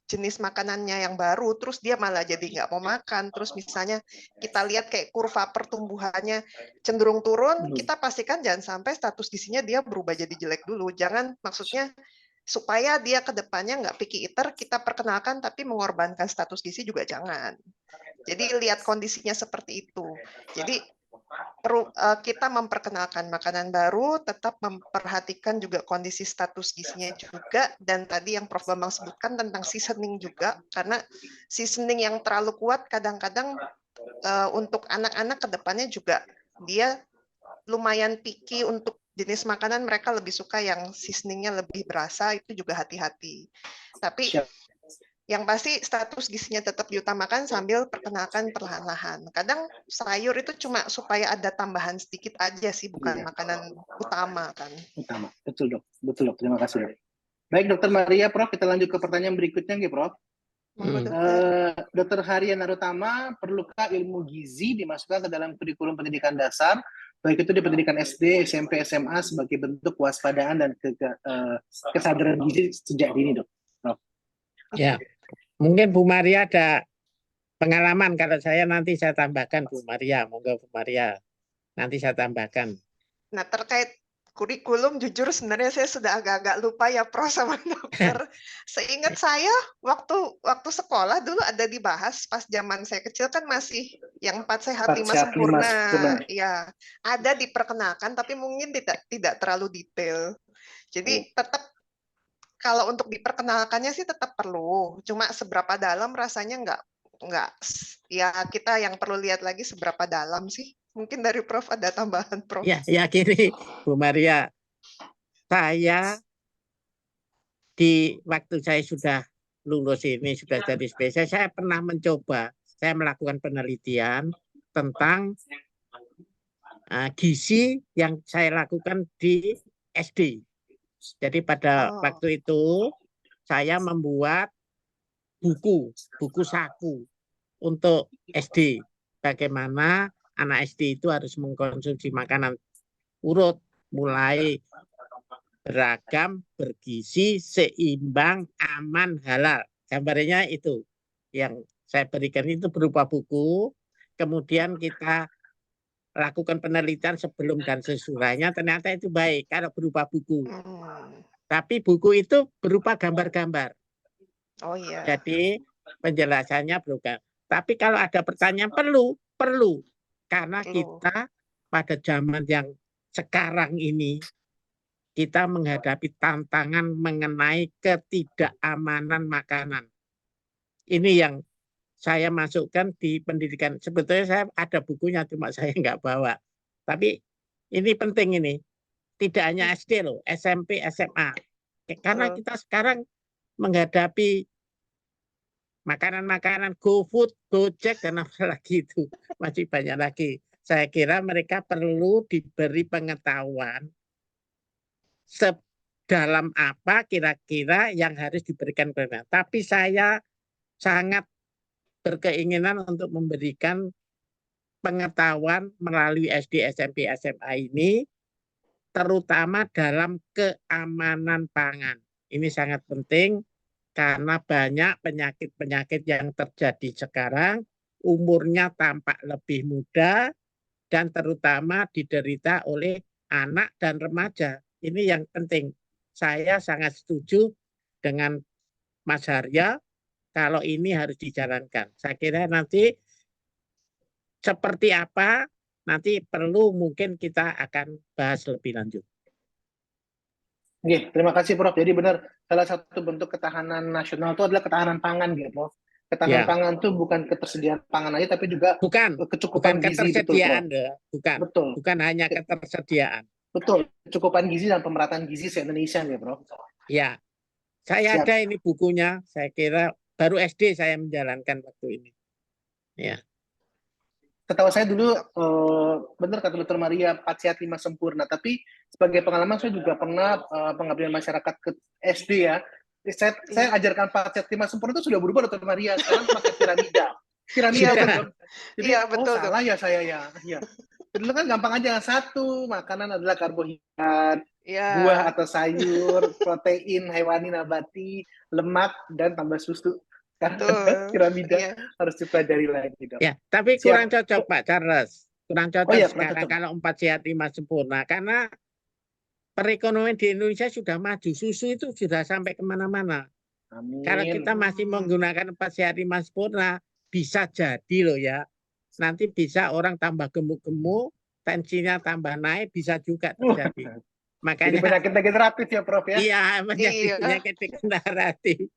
jenis makanannya yang baru, terus dia malah jadi nggak mau makan, terus misalnya kita lihat kayak kurva pertumbuhannya cenderung turun, kita pastikan jangan sampai status gizinya dia berubah jadi jelek dulu. Jangan, maksudnya supaya dia ke depannya nggak picky eater, kita perkenalkan tapi mengorbankan status gizi juga jangan. Jadi lihat kondisinya seperti itu. Jadi kita memperkenalkan makanan baru, tetap memperhatikan juga kondisi status gizinya juga, dan tadi yang Prof. Bambang sebutkan tentang seasoning juga, karena seasoning yang terlalu kuat kadang-kadang untuk anak-anak ke depannya juga dia lumayan picky untuk jenis makanan, mereka lebih suka yang seasoningnya lebih berasa, itu juga hati-hati. Tapi yang pasti status gizinya tetap diutamakan sambil perkenalkan perlahan-lahan. Kadang sayur itu cuma supaya ada tambahan sedikit aja sih, bukan makanan utama kan. Utama, betul, Dok. Betul, Dok. Terima kasih, Dok. Baik, Dokter Maria, Prof, kita lanjut ke pertanyaan berikutnya, nih, Prof. Dokter Harian Narutama, perlukah ilmu gizi dimasukkan ke dalam kurikulum pendidikan dasar, baik itu di pendidikan SD, SMP, SMA sebagai bentuk kewaspadaan dan kesadaran gizi sejak dini, Dok? Prof. Ya, mungkin Bu Maria ada pengalaman. Kalau saya nanti saya tambahkan, Bu Maria. Monggo Bu Maria, nanti saya tambahkan. Nah, terkait kurikulum, jujur sebenarnya saya sudah agak-agak lupa ya, Prof, sama dokter. Seingat saya waktu sekolah dulu ada dibahas pas zaman saya kecil kan masih yang 4 sehat 5 sempurna. Ya, ada diperkenalkan tapi mungkin tidak terlalu detail. Jadi tetap kalau untuk diperkenalkannya sih tetap perlu. Cuma seberapa dalam rasanya enggak, ya kita yang perlu lihat lagi seberapa dalam sih. Mungkin dari Prof ada tambahan, Prof. Ya gini, Bu Maria. Saya di waktu saya sudah lulus ini, sudah jadi spesialis, saya pernah mencoba, saya melakukan penelitian tentang gizi yang saya lakukan di SD. Jadi pada waktu itu saya membuat buku saku untuk SD. Bagaimana anak SD itu harus mengkonsumsi makanan urut, mulai beragam, bergizi, seimbang, aman, halal. Gambarnya itu yang saya berikan itu berupa buku. Kemudian kita lakukan penelitian sebelum dan sesudahnya, ternyata itu baik kalau berupa buku. Tapi buku itu berupa gambar-gambar. Oh iya. Jadi penjelasannya berupa. Tapi kalau ada pertanyaan perlu. Karena kita pada zaman yang sekarang ini, kita menghadapi tantangan mengenai ketidakamanan makanan. Ini yang saya masukkan di pendidikan. Sebetulnya saya ada bukunya, cuma saya nggak bawa. Tapi ini penting ini. Tidak hanya SD loh, SMP, SMA. Karena kita sekarang menghadapi makanan-makanan GoFood, Gojek, dan apalagi itu. Masih banyak lagi. Saya kira mereka perlu diberi pengetahuan sedalam apa kira-kira yang harus diberikan kepada. Tapi saya sangat berkeinginan untuk memberikan pengetahuan melalui SD, SMP, SMA ini, terutama dalam keamanan pangan. Ini sangat penting karena banyak penyakit-penyakit yang terjadi sekarang, umurnya tampak lebih muda, dan terutama diderita oleh anak dan remaja. Ini yang penting. Saya sangat setuju dengan Mas Harya, kalau ini harus dijalankan. Saya kira nanti seperti apa, nanti perlu mungkin kita akan bahas lebih lanjut. Oke, terima kasih Prof. Jadi benar, salah satu bentuk ketahanan nasional itu adalah ketahanan pangan gitu, Prof. Ketahanan Ya. pangan itu bukan ketersediaan pangan aja, tapi juga Bukan kecukupan gizi, betul, Prof. ketersediaan, bukan. Betul, Bukan hanya ketersediaan. betul. Kecukupan gizi dan pemerataan gizi se-Indonesia nih, Prof. Ya, saya Siap. ada ini bukunya. Saya kira baru SD saya menjalankan waktu ini. Ya. Setahu saya dulu, benar kata Dr. Maria, 4 sehat 5 sempurna. Tapi sebagai pengalaman saya juga pernah pengabdian masyarakat ke SD ya. Saya ajarkan 4 sehat 5 sempurna itu sudah berubah, Dr. Maria. Sekarang pakai piramida. Piramida kan, Dok? Jadi, Iya, betul, salah ya saya ya. Iya. Dulu kan gampang aja, satu, makanan adalah karbohidrat, buah atau sayur, protein, hewani, nabati, lemak, dan tambah susu. Karena piramida harus dipelajari lagi, Dok. Ya, tapi kurang cocok Pak Charles. Kurang cocok sekarang cocok. kalau 4 sehat 5 sempurna. Karena perekonomian di Indonesia sudah maju. Susu itu sudah sampai kemana-mana. Amin. Kalau kita masih menggunakan 4 sehat 5 sempurna, bisa jadi loh ya. Nanti bisa orang tambah gemuk-gemuk, tensinya tambah naik, bisa juga terjadi. Makanya jadi penyakit degeneratif ya, Prof ya? Iya, menjadi penyakit degeneratif.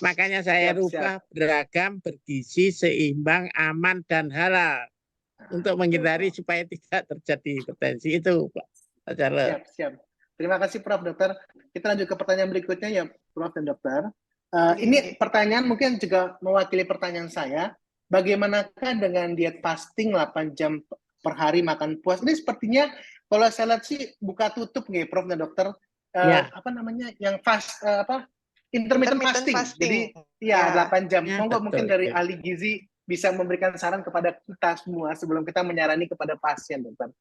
Makanya saya rubah beragam, bergizi, seimbang, aman, dan halal. Untuk menghindari supaya tidak terjadi hipertensi itu, Pak Charles. Siap. Terima kasih, Prof. Dokter. Kita lanjut ke pertanyaan berikutnya ya, Prof dan Dokter. Ini pertanyaan mungkin juga mewakili pertanyaan saya. Bagaimanakah dengan diet fasting 8 jam per hari makan puas? Ini sepertinya kalau saya lihat sih buka tutup nih, Prof dan Dokter. Apa namanya? Yang intermittent fasting. Jadi ya 8 jam. Monggo mungkin dari ahli gizi bisa memberikan saran kepada kita semua sebelum kita menyarani kepada pasien, Dokter.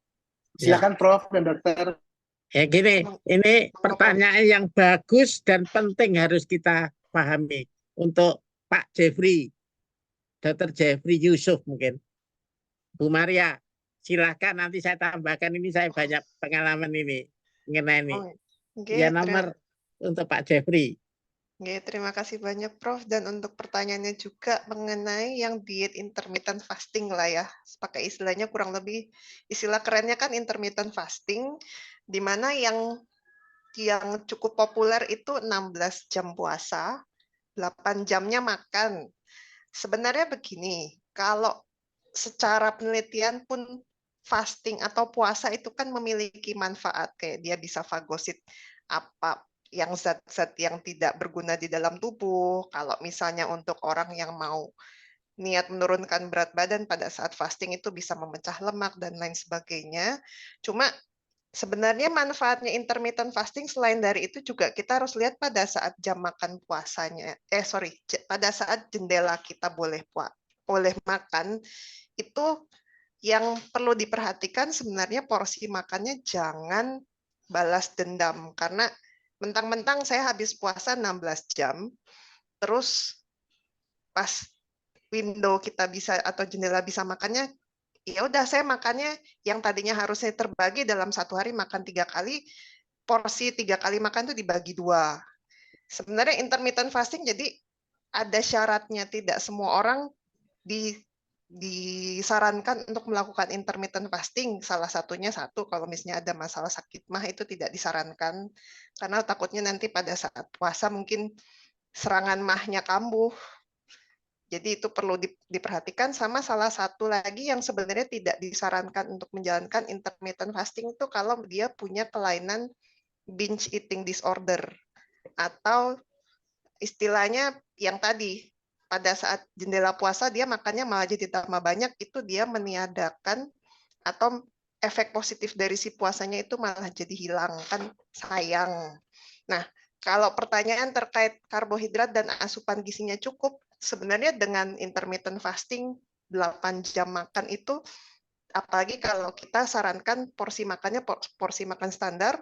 Silakan Prof dan Dokter. Ya gini, ini pertanyaan yang bagus dan penting harus kita pahami untuk Pak Jeffrey, Dr. Jeffrey Yusuf mungkin. Bu Maria, silakan nanti saya tambahkan, ini saya banyak pengalaman ini mengenai ini. Ya nomor untuk Pak Jeffrey. Terima kasih banyak Prof. Dan untuk pertanyaannya juga mengenai yang diet intermittent fasting lah ya. Pakai istilahnya kurang lebih, istilah kerennya kan intermittent fasting, di mana yang cukup populer itu 16 jam puasa, 8 jamnya makan. Sebenarnya begini, kalau secara penelitian pun fasting atau puasa itu kan memiliki manfaat, kayak dia bisa fagosit apa yang zat-zat yang tidak berguna di dalam tubuh. Kalau misalnya untuk orang yang mau niat menurunkan berat badan pada saat fasting itu bisa memecah lemak dan lain sebagainya. Cuma sebenarnya manfaatnya intermittent fasting selain dari itu juga kita harus lihat pada saat jam makan puasanya. Pada saat jendela kita boleh makan, itu yang perlu diperhatikan sebenarnya porsi makannya jangan balas dendam. Karena mentang-mentang saya habis puasa 16 jam, terus pas window kita bisa atau jendela bisa makannya, ya udah saya makannya yang tadinya harusnya terbagi dalam 1 hari makan 3 kali, porsi 3 kali makan itu dibagi 2. Sebenarnya intermittent fasting jadi ada syaratnya, tidak semua orang disarankan untuk melakukan intermittent fasting. Salah satunya kalau misalnya ada masalah sakit mah itu tidak disarankan karena takutnya nanti pada saat puasa mungkin serangan mahnya kambuh. Jadi itu perlu diperhatikan. Sama salah satu lagi yang sebenarnya tidak disarankan untuk menjalankan intermittent fasting itu kalau dia punya kelainan binge eating disorder atau istilahnya yang tadi pada saat jendela puasa dia makannya malah jadi tambah banyak, itu dia meniadakan atau efek positif dari si puasanya itu malah jadi hilang, kan sayang. Nah, kalau pertanyaan terkait karbohidrat dan asupan gizinya cukup, sebenarnya dengan intermittent fasting 8 jam makan itu, apalagi kalau kita sarankan porsi makannya porsi makan standar,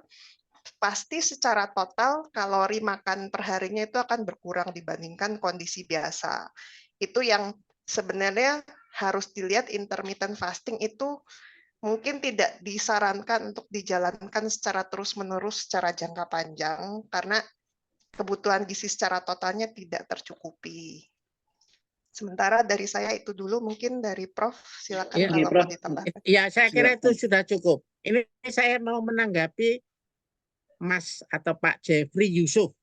pasti secara total kalori makan per harinya itu akan berkurang dibandingkan kondisi biasa. Itu yang sebenarnya harus dilihat. Intermittent fasting itu mungkin tidak disarankan untuk dijalankan secara terus-menerus secara jangka panjang karena kebutuhan gizi secara totalnya tidak tercukupi. Sementara dari saya itu dulu, mungkin dari Prof, silakan Iya, kalau Prof. mau ditambahkan. Ya, saya kira itu Silakan. sudah cukup. Ini saya mau menanggapi Mas atau Pak Jeffrey Yusuf.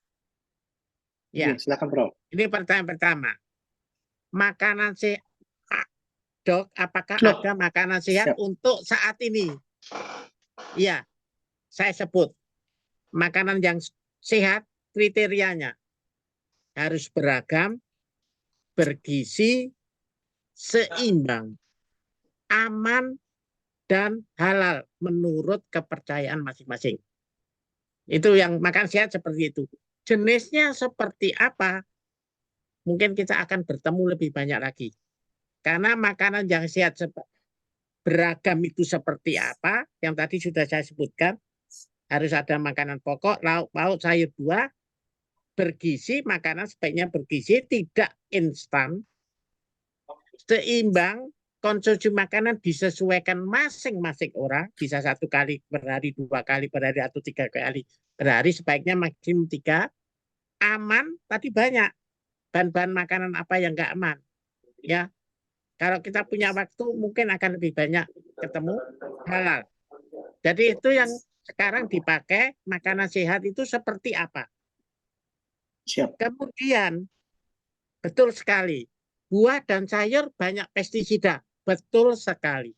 Ya, Iya, silakan Prof. ini pertanyaan pertama. Makanan sehat, Dok, apakah Loh, ada makanan sehat siap. untuk saat ini? Iya, saya sebut. Makanan yang sehat kriterianya harus beragam, bergizi, seimbang, aman, dan halal menurut kepercayaan masing-masing. Itu yang makan sehat seperti itu. Jenisnya seperti apa? Mungkin kita akan bertemu lebih banyak lagi. Karena makanan yang sehat beragam itu seperti apa? Yang tadi sudah saya sebutkan. Harus ada makanan pokok, lauk pauk, sayur buah, bergizi, makanan sebaiknya bergizi, tidak instan, seimbang, konsumsi makanan disesuaikan masing-masing orang, bisa 1 kali per hari, 2 kali per hari, atau 3 kali per hari, sebaiknya maksimum 3, aman, tadi banyak, bahan-bahan makanan apa yang nggak aman. Ya, kalau kita punya waktu, mungkin akan lebih banyak ketemu halal. Jadi itu yang sekarang dipakai, makanan sehat itu seperti apa. Siap. Kemudian, betul sekali, buah dan sayur banyak pestisida. Betul sekali.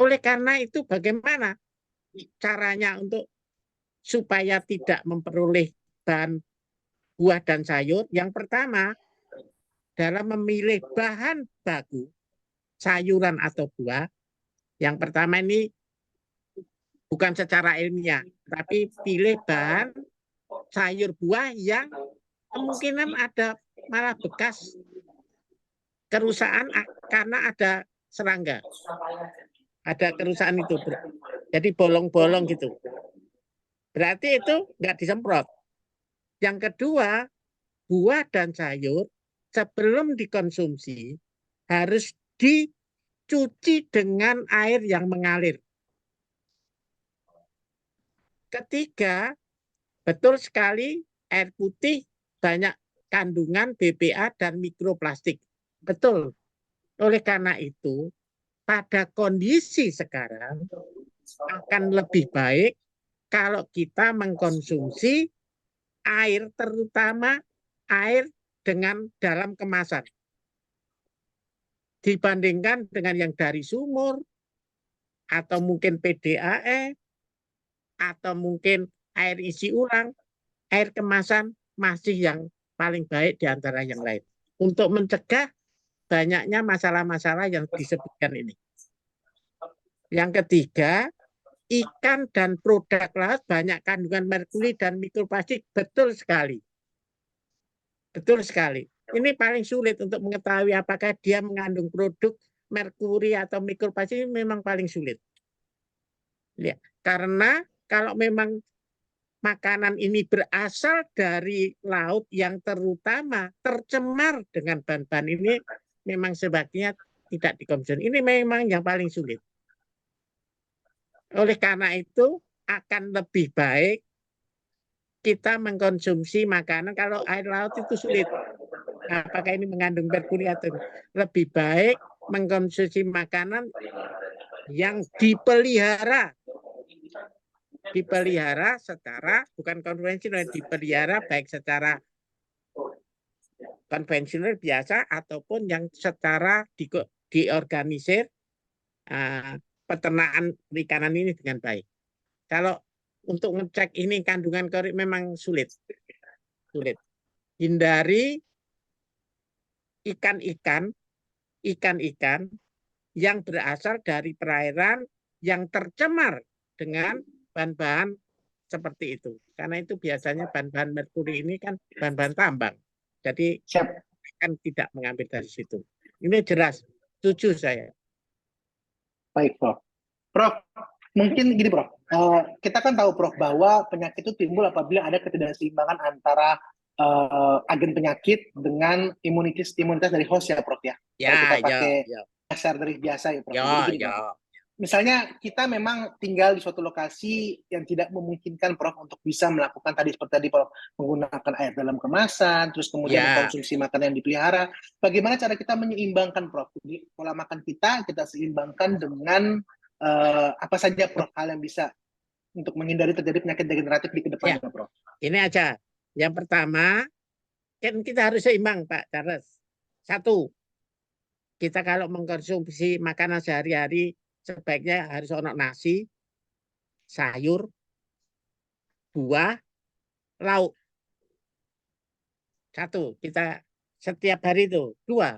Oleh karena itu, bagaimana caranya untuk supaya tidak memperoleh bahan buah dan sayur? Yang pertama, dalam memilih bahan baku, sayuran atau buah, yang pertama ini bukan secara ilmiah, tapi pilih bahan sayur buah yang kemungkinan ada malah bekas kerusakan karena ada serangga. Ada kerusakan itu. Jadi bolong-bolong gitu. Berarti itu nggak disemprot. Yang kedua, buah dan sayur sebelum dikonsumsi harus dicuci dengan air yang mengalir. Ketiga, betul sekali air putih banyak kandungan BPA dan mikroplastik. Betul. Oleh karena itu, pada kondisi sekarang akan lebih baik kalau kita mengkonsumsi air, terutama air dengan dalam kemasan. Dibandingkan dengan yang dari sumur, atau mungkin PDAE, atau mungkin air isi ulang, air kemasan masih yang paling baik di antara yang lain. Untuk mencegah banyaknya masalah-masalah yang disebutkan ini. Yang ketiga, ikan dan produk laut banyak kandungan merkuri dan mikroplastik. Betul sekali. Betul sekali. Ini paling sulit untuk mengetahui apakah dia mengandung produk merkuri atau mikroplastik, ini memang paling sulit. Ya, karena kalau memang makanan ini berasal dari laut yang terutama tercemar dengan bahan-bahan ini, memang sebaiknya tidak dikonsumsi. Ini memang yang paling sulit. Oleh karena itu akan lebih baik kita mengkonsumsi makanan, kalau air laut itu sulit. Apakah ini mengandung merkuri atau lebih baik mengkonsumsi makanan yang dipelihara secara bukan konvensional, dipelihara baik secara konvensional biasa ataupun yang secara diorganisir peternakan perikanan ini dengan baik. Kalau untuk ngecek ini kandungan kalori memang sulit. Hindari ikan-ikan yang berasal dari perairan yang tercemar dengan bahan-bahan seperti itu. Karena itu biasanya bahan-bahan merkuri ini kan bahan-bahan tambang. Jadi kan tidak mengambil dari situ. Ini jelas, setuju saya. Baik, Prof. Prof, Mungkin gini Prof, kita kan tahu Prof bahwa penyakit itu timbul apabila ada ketidakseimbangan antara agen penyakit dengan imunitas dari host ya Prof ya. Kalau kita pakai dasar dari biasa ya Prof. Jadi gini, Prof. Misalnya kita memang tinggal di suatu lokasi yang tidak memungkinkan Prof untuk bisa melakukan seperti tadi Prof menggunakan air dalam kemasan, terus kemudian mengkonsumsi makanan yang dipelihara. Bagaimana cara kita menyeimbangkan Prof? Jadi pola makan kita seimbangkan dengan apa saja Prof hal yang bisa untuk menghindari terjadi penyakit degeneratif di kedepannya Prof? Ini aja. Yang pertama, kan kita harus seimbang Pak Charles. Satu, kita kalau mengkonsumsi makanan sehari-hari sebaiknya harus ono nasi, sayur, buah, lauk. Satu, kita setiap hari itu. Dua.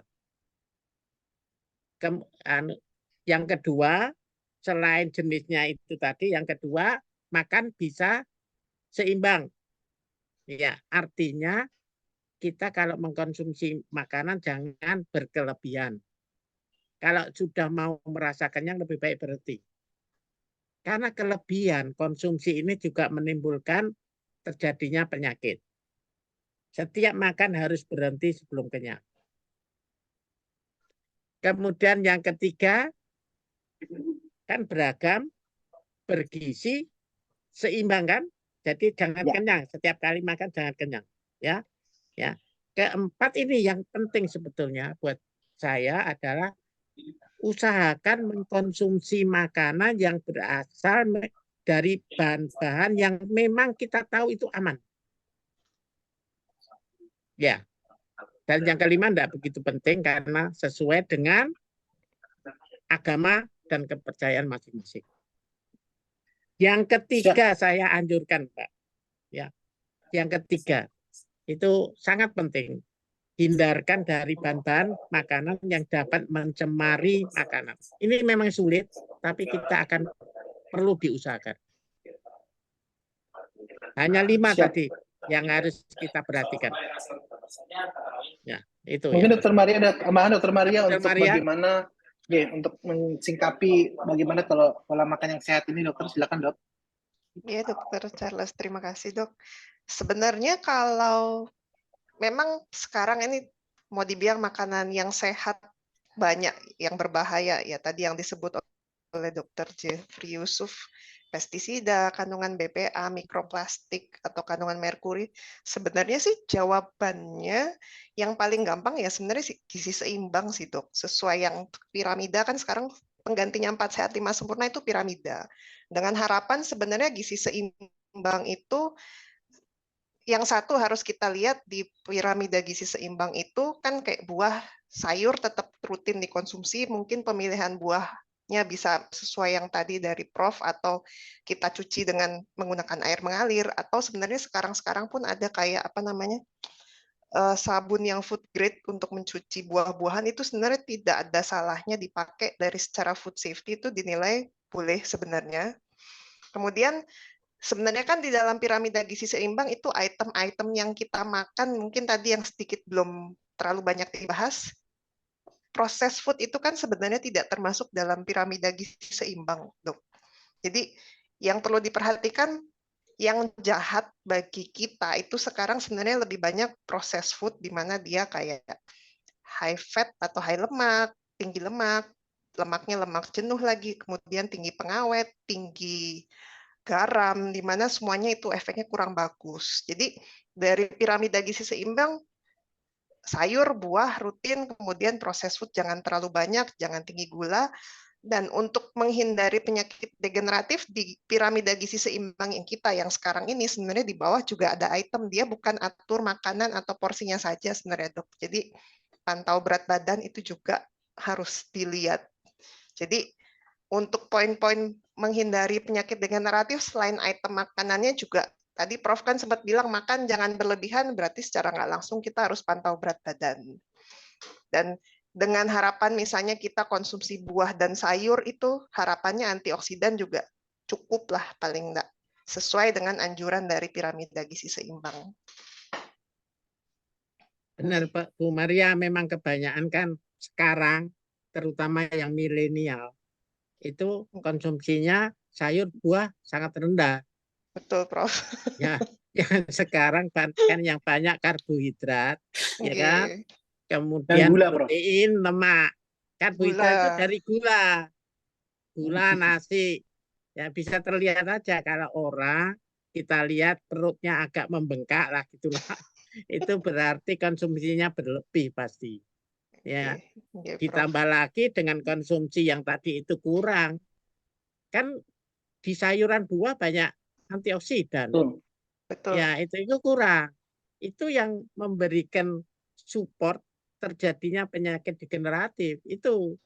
Yang kedua, selain jenisnya itu tadi, yang kedua, makan bisa seimbang. Ya, artinya kita kalau mengkonsumsi makanan jangan berkelebihan. Kalau sudah mau merasa kenyang lebih baik berhenti. Karena kelebihan konsumsi ini juga menimbulkan terjadinya penyakit. Setiap makan harus berhenti sebelum kenyang. Kemudian yang ketiga, kan beragam, bergizi, seimbang kan? Jadi jangan kenyang, setiap kali makan jangan kenyang. Ya. Keempat ini yang penting sebetulnya buat saya adalah usahakan mengkonsumsi makanan yang berasal dari bahan-bahan yang memang kita tahu itu aman. Ya. Dan yang kelima tidak begitu penting karena sesuai dengan agama dan kepercayaan masing-masing. Yang ketiga saya anjurkan, Pak. Ya. Yang ketiga itu sangat penting. Hindarkan dari bahan-bahan makanan yang dapat mencemari makanan. Ini memang sulit, tapi kita akan perlu diusahakan. Hanya 5 tadi yang harus kita perhatikan. Ya, itu. Mungkin Dokter Maria ada tambahan Dokter Maria untuk bagaimana untuk mensingkapi bagaimana kalau pola makan yang sehat ini Dokter, silakan Dok. Iya Dokter Charles, terima kasih Dok. Sebenarnya kalau memang sekarang ini mau dibilang makanan yang sehat banyak yang berbahaya ya tadi yang disebut oleh Dr. Jeffrey Yusuf, pestisida, kandungan BPA, mikroplastik atau kandungan merkuri. Sebenarnya sih jawabannya yang paling gampang ya sebenarnya gizi seimbang sih Dok. Sesuai yang piramida kan sekarang penggantinya 4 sehat 5 sempurna itu piramida. Dengan harapan sebenarnya gizi seimbang itu yang satu harus kita lihat di piramida gizi seimbang itu kan kayak buah, sayur tetap rutin dikonsumsi, mungkin pemilihan buahnya bisa sesuai yang tadi dari Prof atau kita cuci dengan menggunakan air mengalir atau sebenarnya sekarang pun ada kayak apa namanya sabun yang food grade untuk mencuci buah-buahan itu sebenarnya tidak ada salahnya dipakai dari secara food safety itu dinilai boleh sebenarnya. Kemudian sebenarnya kan di dalam piramida gizi seimbang itu item-item yang kita makan mungkin tadi yang sedikit belum terlalu banyak dibahas. Proses food itu kan sebenarnya tidak termasuk dalam piramida gizi seimbang, Dok. Jadi yang perlu diperhatikan yang jahat bagi kita itu sekarang sebenarnya lebih banyak proses food di mana dia kayak high fat atau high lemak, tinggi lemak, lemaknya lemak jenuh lagi, kemudian tinggi pengawet, tinggi garam, di mana semuanya itu efeknya kurang bagus. Jadi dari piramida gizi seimbang, sayur, buah, rutin, kemudian proses food jangan terlalu banyak, jangan tinggi gula, dan untuk menghindari penyakit degeneratif di piramida gizi seimbang yang kita yang sekarang ini sebenarnya di bawah juga ada item, dia bukan atur makanan atau porsinya saja sebenarnya Dok. Jadi pantau berat badan itu juga harus dilihat. Jadi untuk poin-poin menghindari penyakit degeneratif selain item makanannya juga tadi Prof kan sempat bilang makan jangan berlebihan berarti secara nggak langsung kita harus pantau berat badan. Dan dengan harapan misalnya kita konsumsi buah dan sayur itu harapannya antioksidan juga cukup lah paling enggak sesuai dengan anjuran dari piramida gizi seimbang. Benar Pak Bu Maria, memang kebanyakan kan sekarang terutama yang milenial itu konsumsinya sayur buah sangat rendah. Betul, Prof. Ya, yang sekarang kan yang banyak karbohidrat, ya kan? Oke. Dan Kemudian gula, Prof. protein, lemak. Karbohidrat itu Gula. dari gula, nasi. Ya bisa terlihat aja kalau orang kita lihat perutnya agak membengkak lah gitulah. Itu berarti konsumsinya berlebih pasti. Ya, Oke, Prof. ditambah lagi dengan konsumsi yang tadi itu kurang. Kan di sayuran buah banyak antioksidan. Betul. Betul. Ya, itu kurang. Itu yang memberikan support terjadinya penyakit degeneratif. Itu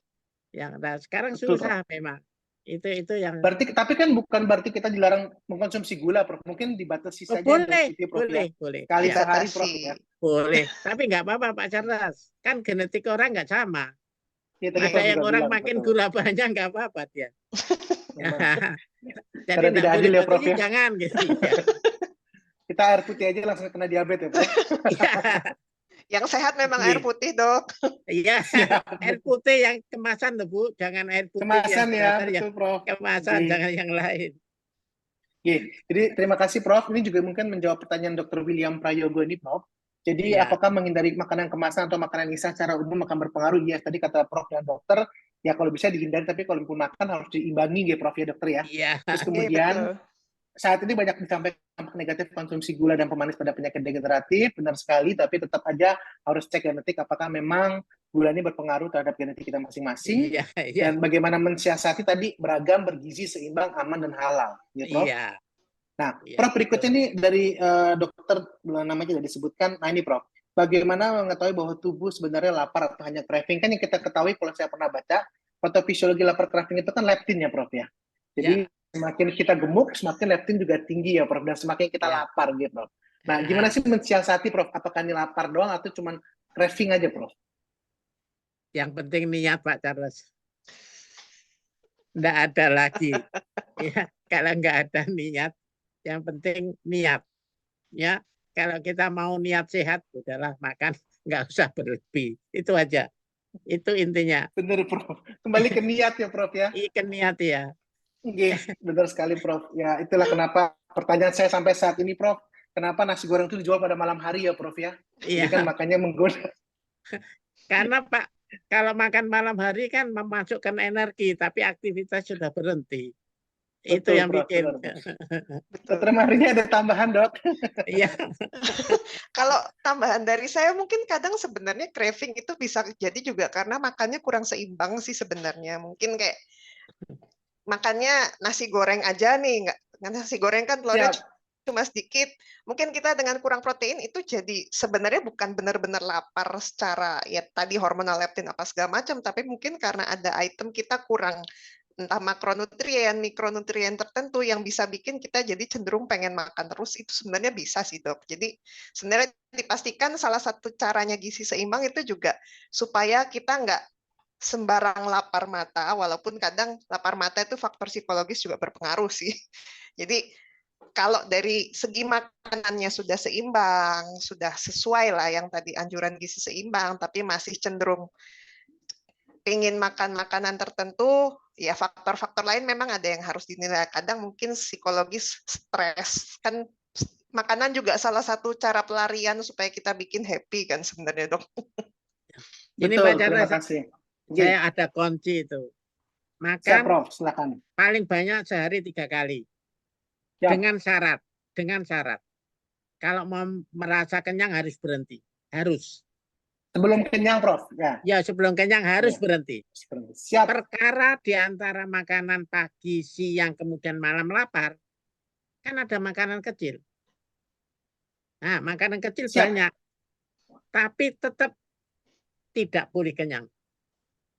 yang nah, sekarang Betul, Prof. susah memang. Itu yang Berarti, tapi kan bukan berarti kita dilarang mengkonsumsi gula, Prof. Mungkin dibatasi saja yang boleh, putih, Prof, ya. boleh. Kali Ya, sehari, Prof, ya. boleh. Tapi nggak apa-apa, Pak Charles. Kan genetik orang nggak sama. Ya, tadi Ada Prof yang juga orang bilang, makin betul. gula banyak nggak apa-apa dia. Memang. Jadi Karena nggak tidak boleh adil ya, Prof, berarti ya. jangan gitu. Ya. Kita air putih aja langsung kena diabetes, ya, Prof. Iya. Yang sehat memang Iya. air putih, Dok. Iya, Siap. air putih yang kemasan loh Bu, jangan air putih Kemasan yang ya, buatan yang betul, Prof. kemasan, Oke. jangan yang lain. Oke. Jadi terima kasih, Prof. Ini juga mungkin menjawab pertanyaan Dr. William Prayogo ini, Prof. Jadi Iya. apakah menghindari makanan kemasan atau makanan instan secara umum akan berpengaruh? Ya, tadi kata Prof dan Dokter, ya kalau bisa dihindari, tapi kalau pun makan harus diimbangi ya, Prof ya, Dokter ya. Iya. Terus Iya, kemudian betul. saat ini banyak disampaikan dampak negatif konsumsi gula dan pemanis pada penyakit degeneratif, benar sekali, tapi tetap aja harus cek genetik apakah memang gula ini berpengaruh terhadap genetik kita masing-masing, Iya, dan bagaimana mensiasati tadi beragam, bergizi, seimbang, aman, dan halal. Ya, Prof? iya. Nah, Iya, Prof, berikutnya nih dari dokter, namanya tidak disebutkan, nah ini Prof, bagaimana mengetahui bahwa tubuh sebenarnya lapar atau hanya craving? Kan yang kita ketahui, kalau saya pernah baca, patofisiologi lapar craving itu kan leptin ya, Prof ya. Jadi semakin kita gemuk, semakin leptin juga tinggi ya, Prof, dan semakin kita Ya. lapar gitu, Prof. Nah, gimana sih mensiasati, Prof? Apakah ini lapar doang atau cuma craving aja, Prof? Yang penting niat Pak Charles. Nggak ada lagi. Ya, kalau nggak ada niat, yang penting niat. Ya, kalau kita mau niat sehat, udahlah makan, nggak usah berlebih. Itu aja. Itu intinya. Benar, Prof. Kembali ke niat ya, Prof ya. Ikan niat ya. Oke, benar sekali, Prof. Ya, itulah kenapa pertanyaan saya sampai saat ini, Prof. Kenapa nasi goreng itu dijual pada malam hari ya, Prof ya? Jadi kan Iya. makanya menggoda. Karena Pak, kalau makan malam hari kan memasukkan energi, tapi aktivitas sudah berhenti. Itu Betul, yang Prof. bikin. Benar, Prof. Betul. Dokter Marinya ada tambahan, Dok? Iya. Kalau tambahan dari saya mungkin kadang sebenarnya craving itu bisa jadi juga karena makannya kurang seimbang sih sebenarnya. Mungkin kayak makannya nasi goreng aja nih, nggak nasi goreng kan telurnya Siap. cuma sedikit. Mungkin kita dengan kurang protein itu jadi sebenarnya bukan benar-benar lapar secara ya tadi hormonal leptin apa segala macam, tapi mungkin karena ada item kita kurang entah makronutrien, mikronutrien tertentu yang bisa bikin kita jadi cenderung pengen makan terus, itu sebenarnya bisa sih, Dok. Jadi sebenarnya dipastikan salah satu caranya gizi seimbang itu juga supaya kita nggak sembarang lapar mata, walaupun kadang lapar mata itu faktor psikologis juga berpengaruh sih. Jadi kalau dari segi makanannya sudah seimbang, sudah sesuai lah yang tadi anjuran gizi seimbang, tapi masih cenderung ingin makan makanan tertentu, ya faktor-faktor lain memang ada yang harus dinilai. Kadang mungkin psikologis, stres, kan makanan juga salah satu cara pelarian supaya kita bikin happy kan sebenarnya, Dok. Ini Betul, Pak terima Charles, kasih. saya ada kunci itu. Siap, Makan Prof. Silakan. paling banyak sehari 3 kali. Siap. Dengan syarat. Kalau mau merasa kenyang harus berhenti. Harus. Sebelum kenyang, Prof. Ya. Ya, sebelum kenyang harus berhenti. Siap. Perkara di antara makanan pagi, siang, kemudian malam lapar, kan ada makanan kecil. Nah, makanan kecil Siap. banyak. Tapi tetap tidak boleh kenyang.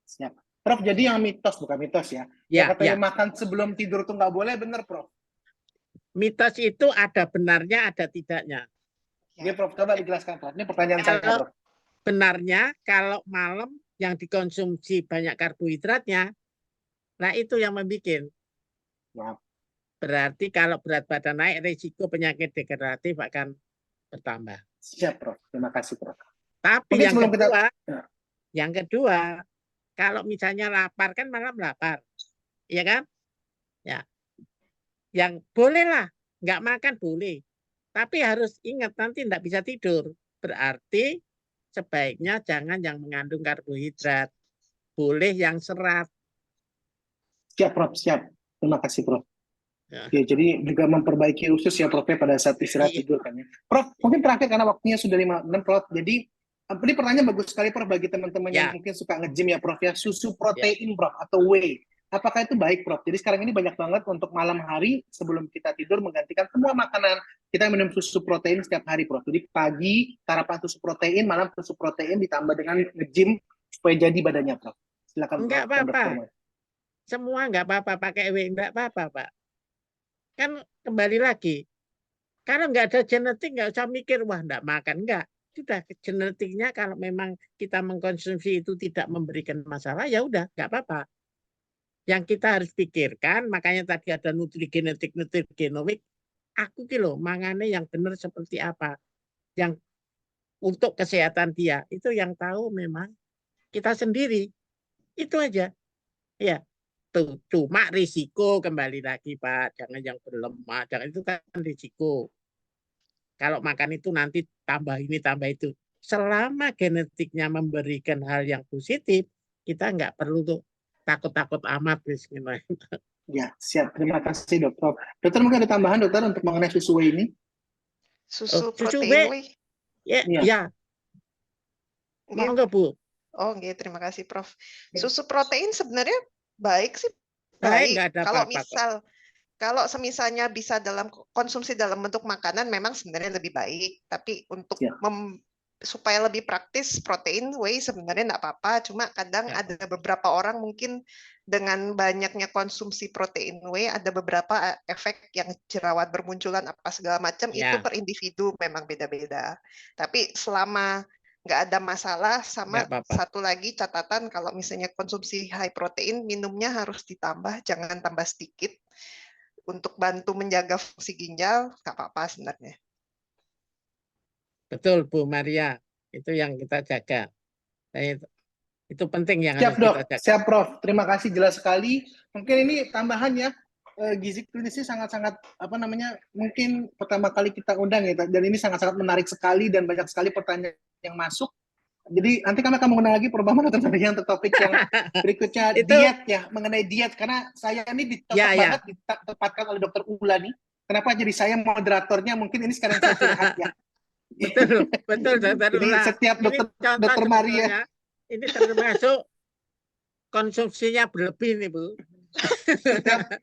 Siap. Prof, jadi yang mitos, bukan mitos ya. Ya, Katanya ya. makan sebelum tidur tuh nggak boleh, bener, Prof? Mitos itu ada benarnya, ada tidaknya. Oke, Prof, coba dijelaskan, Prof. Ini pertanyaan saya, Prof. Benarnya, kalau malam yang dikonsumsi banyak karbohidratnya, nah itu yang membuat. Siap. Berarti kalau berat badan naik, risiko penyakit degeneratif akan bertambah. Siap, Prof. Terima kasih, Prof. Tapi Mungkin yang kedua, kalau misalnya lapar kan malam lapar, ya kan? Ya, Yang bolehlah, nggak makan boleh. Tapi harus ingat nanti nggak bisa tidur. Berarti sebaiknya jangan yang mengandung karbohidrat. Boleh yang serat. Siap, Prof. Siap. Terima kasih, Prof. Ya. Ya, jadi juga memperbaiki usus ya, Prof, pada saat istirahat Iya. tidur kan ya. Prof, mungkin terakhir karena waktunya sudah 5 menit, Prof. Jadi, ini pertanyaan bagus sekali, Prof, bagi teman-teman yang Ya. mungkin suka nge-gym ya, Prof, ya. Susu protein, Prof, atau whey. Apakah itu baik, Prof? Jadi sekarang ini banyak banget untuk malam hari sebelum kita tidur menggantikan semua makanan, kita minum susu protein setiap hari, Prof. Jadi pagi sarapan susu protein, malam susu protein ditambah dengan nge-gym supaya jadi badannya, Prof. Silakan, Prof. Enggak dan apa-apa. Dr. Mo. Semua enggak apa-apa pakai whey, enggak apa-apa, Pak. Kan kembali lagi. Kalau nggak ada genetik, nggak usah mikir, wah enggak makan. Enggak. Sudah genetiknya kalau memang kita mengkonsumsi itu tidak memberikan masalah, ya udah, nggak apa-apa. Yang kita harus pikirkan, makanya tadi ada nutrigenetik, nutrigenomik, aku kilo mangane yang benar seperti apa. Yang untuk kesehatan dia, itu yang tahu memang kita sendiri. Itu aja. Ya, tuh, cuma risiko kembali lagi Pak, jangan yang berlemak, jangan itu kan risiko. Kalau makan itu nanti tambah ini tambah itu. Selama genetiknya memberikan hal yang positif, kita nggak perlu tuh takut-takut amat. Bismillah. Ya, siap. Terima kasih, Dokter. Dokter, mungkin ada tambahan, Dokter, untuk mengenai susu whey ini? Susu Susu protein B, whey. ya, Iya. ya, Nggih. monggo Bu. Oh, nggih, terima kasih, Prof. Susu protein sebenarnya baik sih, Baik, nggak baik. ada Kalau apa-apa kok. kalau semisalnya bisa konsumsi dalam bentuk makanan memang sebenarnya lebih baik. Tapi untuk Ya. supaya lebih praktis, protein whey sebenarnya nggak apa-apa. Cuma kadang Ya. ada beberapa orang mungkin dengan banyaknya konsumsi protein whey ada beberapa efek yang jerawat bermunculan apa segala macam. Ya. Itu per individu memang beda-beda. Tapi selama nggak ada masalah, sama Nggak apa-apa. satu lagi catatan kalau misalnya konsumsi high protein, minumnya harus ditambah, jangan tambah sedikit. Untuk bantu menjaga fungsi ginjal, nggak apa-apa sebenarnya. Betul Bu Maria, itu yang kita jaga. Itu penting yang Siap, harus Dok. kita jaga. Siap, Prof. Terima kasih, jelas sekali. Mungkin ini tambahan ya, gizi klinis ini sangat-sangat mungkin pertama kali kita undang ya, dan ini sangat-sangat menarik sekali dan banyak sekali pertanyaan yang masuk. Jadi nanti kami akan mengundang lagi Prof. Bambang untuk topik yang berikutnya Itu, diet ya, mengenai diet, karena saya ini cocok banget ditempatkan oleh Dokter Ula nih. Kenapa jadi saya moderatornya? Mungkin ini sekarang saya curhat ya. Betul, betul Dokter Jadi Ula. setiap Ini Dokter Maria, ini termasuk konsumsinya berlebih nih Bu.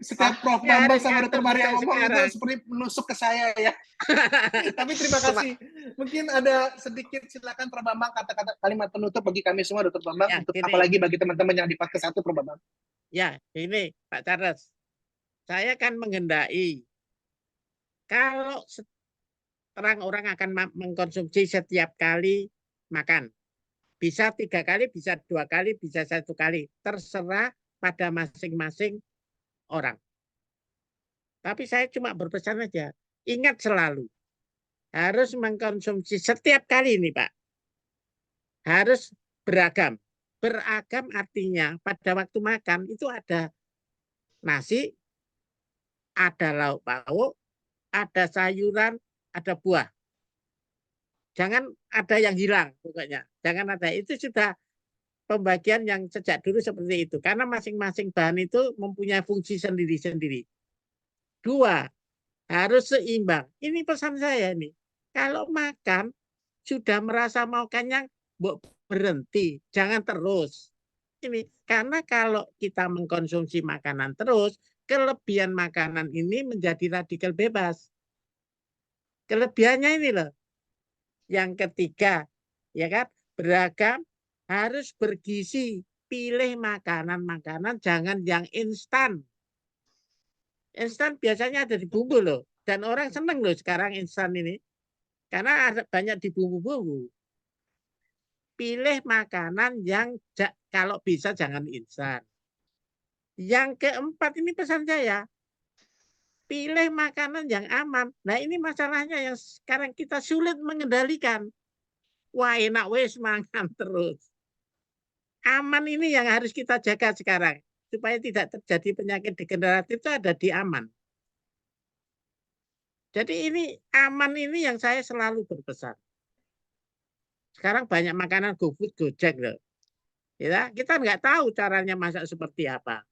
setiap Prof. Bambang sama Dokter Maria ngomong itu seperti menusuk ke saya ya. Tapi terima kasih. Mungkin ada sedikit, silakan Prof. Bambang, kata-kata kalimat penutup bagi kami semua, Dokter Bambang, Ya, untuk gini. apalagi bagi teman-teman yang di fase 1, Prof. Bambang. Ya, ini Pak Charles. Saya kan menghendaki kalau orang akan mengkonsumsi setiap kali makan. Bisa 3 kali, bisa 2 kali, bisa 1 kali. Terserah pada masing-masing orang. Tapi saya cuma berpesan aja. Ingat selalu. Harus mengkonsumsi setiap kali nih Pak. Harus beragam. Beragam artinya pada waktu makan itu ada nasi, ada lauk pauk, ada sayuran, ada buah. Jangan ada yang hilang pokoknya. Jangan ada. Itu sudah pembagian yang sejak dulu seperti itu. Karena masing-masing bahan itu mempunyai fungsi sendiri-sendiri. 2, harus seimbang. Ini pesan saya nih. Kalau makan, sudah merasa mau kenyang, berhenti. Jangan terus. Ini karena kalau kita mengkonsumsi makanan terus, kelebihan makanan ini menjadi radikal bebas. Kelebihannya ini loh. Yang ketiga, ya kan, beragam, harus bergizi. Pilih makanan-makanan, jangan yang instan. Instan biasanya ada di bumbu loh. Dan orang seneng loh sekarang instan ini. Karena ada banyak di bumbu-bumbu. Pilih makanan yang kalau bisa jangan instan. Yang keempat, ini pesan saya. Pilih makanan yang aman. Nah ini masalahnya yang sekarang kita sulit mengendalikan. Wah enak wes makan terus. Aman ini yang harus kita jaga sekarang. Supaya tidak terjadi penyakit degeneratif itu ada di aman. Jadi ini aman ini yang saya selalu berpesan. Sekarang banyak makanan GoFood, Gojek loh. Ya, kita nggak tahu caranya masak seperti apa.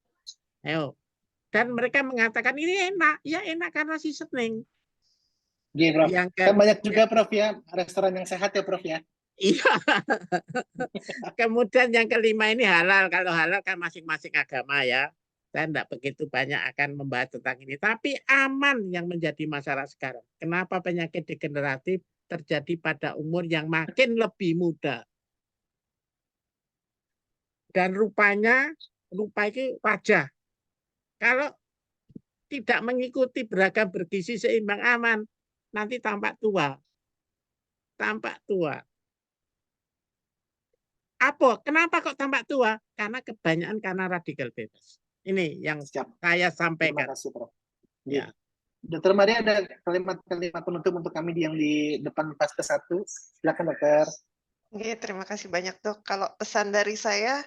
Ayo. Dan mereka mengatakan ini enak. Ya enak karena seasoning. Iya, Prof. Yang Kan banyak juga, Prof, ya, restoran yang sehat ya, Prof, ya. Iya. Kemudian yang kelima ini halal. Kalau halal kan masing-masing agama ya. Saya tidak begitu banyak akan membahas tentang ini. Tapi aman yang menjadi masalah sekarang. Kenapa penyakit degeneratif terjadi pada umur yang makin lebih muda? Dan lupa itu wajah. Kalau tidak mengikuti beragam bergizi seimbang aman, nanti tampak tua. Tampak tua. Apa? Kenapa kok tampak tua? Karena kebanyakan karena radikal bebas. Ini yang Siap. saya Terima sampaikan. kasih, Prof. Ya. Dokter Maria ada kalimat-kalimat penutup untuk kami yang di depan fase 1. Silakan, Dokter. Oke, terima kasih banyak, Dok. Kalau pesan dari saya,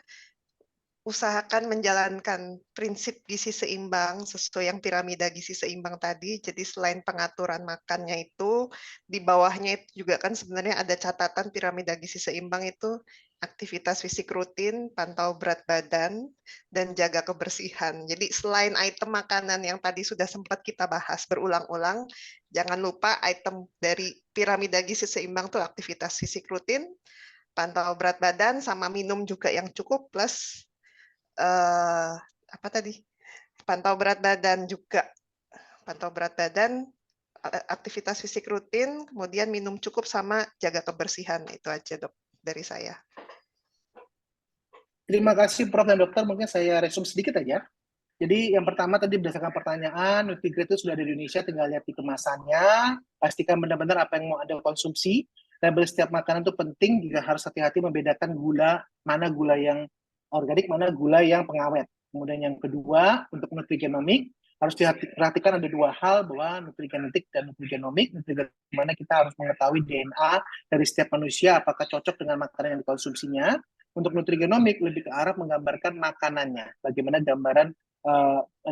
usahakan menjalankan prinsip gizi seimbang sesuai yang piramida gizi seimbang tadi. Jadi selain pengaturan makannya itu, di bawahnya itu juga kan sebenarnya ada catatan piramida gizi seimbang itu aktivitas fisik rutin, pantau berat badan, dan jaga kebersihan. Jadi selain item makanan yang tadi sudah sempat kita bahas berulang-ulang, jangan lupa item dari piramida gizi seimbang itu aktivitas fisik rutin, pantau berat badan, sama minum juga yang cukup, plus apa tadi? Pantau berat badan juga. Pantau berat badan, aktivitas fisik rutin, kemudian minum cukup sama jaga kebersihan. Itu aja, Dok, dari saya. Terima kasih, Prof dan Dokter. Mungkin saya resum sedikit aja. Jadi yang pertama tadi berdasarkan pertanyaan, Nutrigrade itu sudah di Indonesia, tinggal lihat di kemasannya, pastikan benar-benar apa yang mau Anda konsumsi. Label setiap makanan itu penting, juga harus hati-hati membedakan gula, mana gula yang organik, mana gula yang pengawet. Kemudian yang kedua, untuk nutrigenomik, harus diperhatikan ada dua hal, bahwa nutrigenetik dan nutrigenomik. Nutrigenomik mana kita harus mengetahui DNA dari setiap manusia, apakah cocok dengan makanan yang dikonsumsinya. Untuk nutrigenomik lebih ke arah menggambarkan makanannya, bagaimana gambaran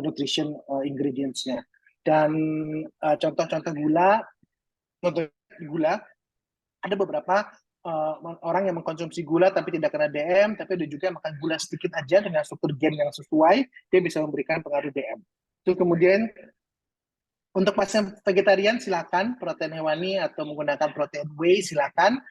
nutrition ingredients-nya. Dan contoh-contoh gula, untuk gula, ada beberapa orang yang mengkonsumsi gula tapi tidak kena DM, tapi ada juga yang makan gula sedikit aja dengan struktur gen yang sesuai, dia bisa memberikan pengaruh DM. Terus kemudian untuk pasien vegetarian silakan protein hewani atau menggunakan protein whey silakan.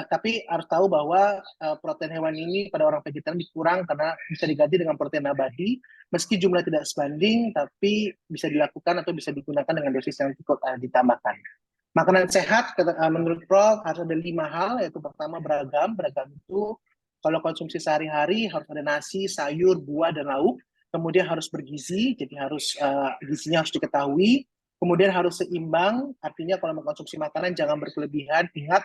Tapi harus tahu bahwa protein hewan ini pada orang vegetarian dikurang karena bisa diganti dengan protein nabati. Meski jumlah tidak sebanding, tapi bisa dilakukan atau bisa digunakan dengan dosis yang cukup ditambahkan. Makanan sehat, menurut Prof, harus ada 5 hal, yaitu pertama beragam. Beragam itu kalau konsumsi sehari-hari harus ada nasi, sayur, buah, dan lauk. Kemudian harus bergizi, jadi harus gizinya harus diketahui. Kemudian harus seimbang, artinya kalau mengkonsumsi makanan jangan berkelebihan. Ingat,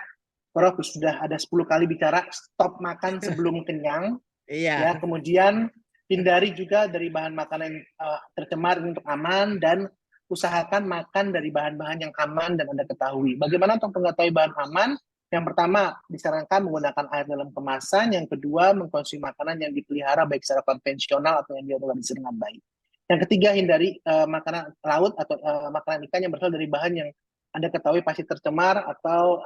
Prof sudah ada 10 kali bicara stop makan sebelum kenyang. Iya. Ya, kemudian hindari juga dari bahan makanan yang tercemar untuk aman, dan usahakan makan dari bahan-bahan yang aman dan Anda ketahui. Bagaimana untuk mengetahui bahan aman? Yang pertama, disarankan menggunakan air dalam kemasan. Yang kedua, mengkonsumsi makanan yang dipelihara baik secara konvensional atau yang diorganisasi dengan baik. Yang ketiga, hindari makanan laut atau makanan ikan yang berasal dari bahan yang Anda ketahui pasti tercemar atau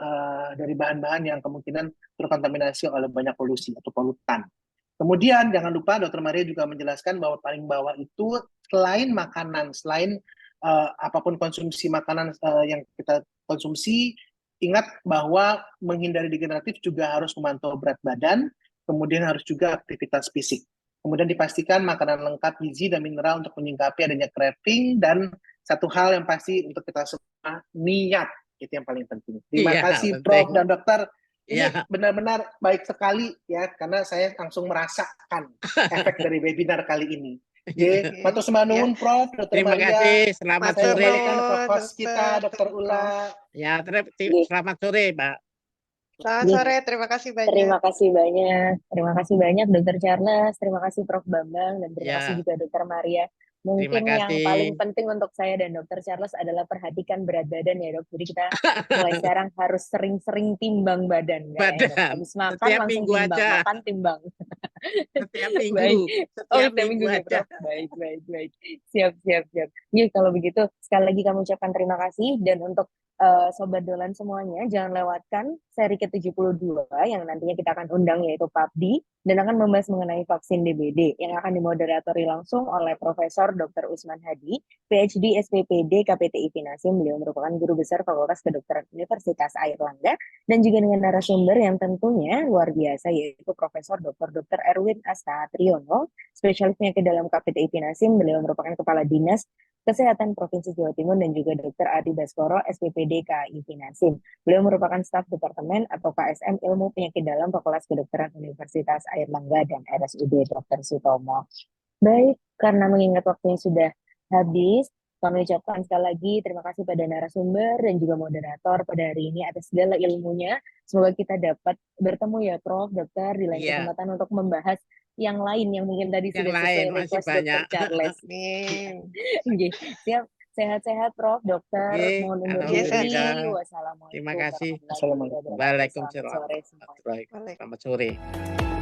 dari bahan-bahan yang kemungkinan terkontaminasi oleh banyak polusi atau polutan. Kemudian jangan lupa Dr. Maria juga menjelaskan bahwa paling bawah itu selain makanan, selain apapun konsumsi makanan yang kita konsumsi, ingat bahwa menghindari degeneratif juga harus memantau berat badan, kemudian harus juga aktivitas fisik. Kemudian dipastikan makanan lengkap gizi dan mineral untuk menyingkapi adanya craving, dan satu hal yang pasti untuk kita semua, niat. Itu yang paling penting. Terima kasih Prof dan Dokter. Ini benar-benar baik sekali ya, karena saya langsung merasakan efek dari webinar kali ini. Matur sembah nuwun Prof, Dr. Terima Maria. kasih, selamat sore. Host kita, Dr. Ula. Ya, selamat sore, Pak. Selamat sore, terima kasih banyak. Terima kasih banyak. Terima kasih banyak Dr. Charles, terima kasih Prof. Bambang, dan terima kasih juga Dr. Maria Mungkin Terima yang paling kasih. penting untuk saya dan Dokter Charles adalah perhatikan berat badan ya dok. Jadi kita mulai sekarang harus sering-sering timbang badan kayaknya dok. Badan Habis makan setiap langsung minggu timbang, aja, makan timbang. setiap Baik. minggu, Oh, setiap setiap minggu minggu ya, aja. Prof. Baik, baik, baik. Siap, siap, siap. Iya, kalau begitu, sekali lagi kami ucapkan terima kasih. Dan untuk Sobat Dolan semuanya, jangan lewatkan seri ke-72 yang nantinya kita akan undang, yaitu PABDI, dan akan membahas mengenai vaksin DBD, yang akan dimoderatori langsung oleh Profesor Dr. Usman Hadi, PhD SPPD KPTI Finasim. Beliau merupakan Guru Besar Fakultas Kedokteran Universitas Airlangga, dan juga dengan narasumber yang tentunya luar biasa, yaitu Profesor Dr. Erwin Asta Triyono, spesialis penyakit dalam KPTI Finasim. Beliau merupakan Kepala Dinas Kesehatan Provinsi Jawa Timur, dan juga Dr. Adi Baskoro, SPPD KAI Finasim. Beliau merupakan staf Departemen atau KSM Ilmu Penyakit Dalam Fakultas Kedokteran Universitas Airlangga dan RSUD Dr. Sutomo. Baik, karena mengingat waktunya sudah habis, kami ucapkan sekali lagi terima kasih pada narasumber dan juga moderator pada hari ini atas segala ilmunya. Semoga kita dapat bertemu ya Prof, Dokter, di lain Iya, kesempatan untuk membahas yang lain yang mungkin tadi yang sudah lain sesuai masih request Dokter banyak. Charles. Amin. Oke, siap. Sehat-sehat Prof, Dokter. Oke, Mohon undur Iya, sehat. diri. alhamdulillah. Wassalamualaikum Terima kasih. warahmatullahi Assalamualaikum. wabarakatuh. Selamat Waalaikumsalam. sore semuanya. Balik. Selamat sore.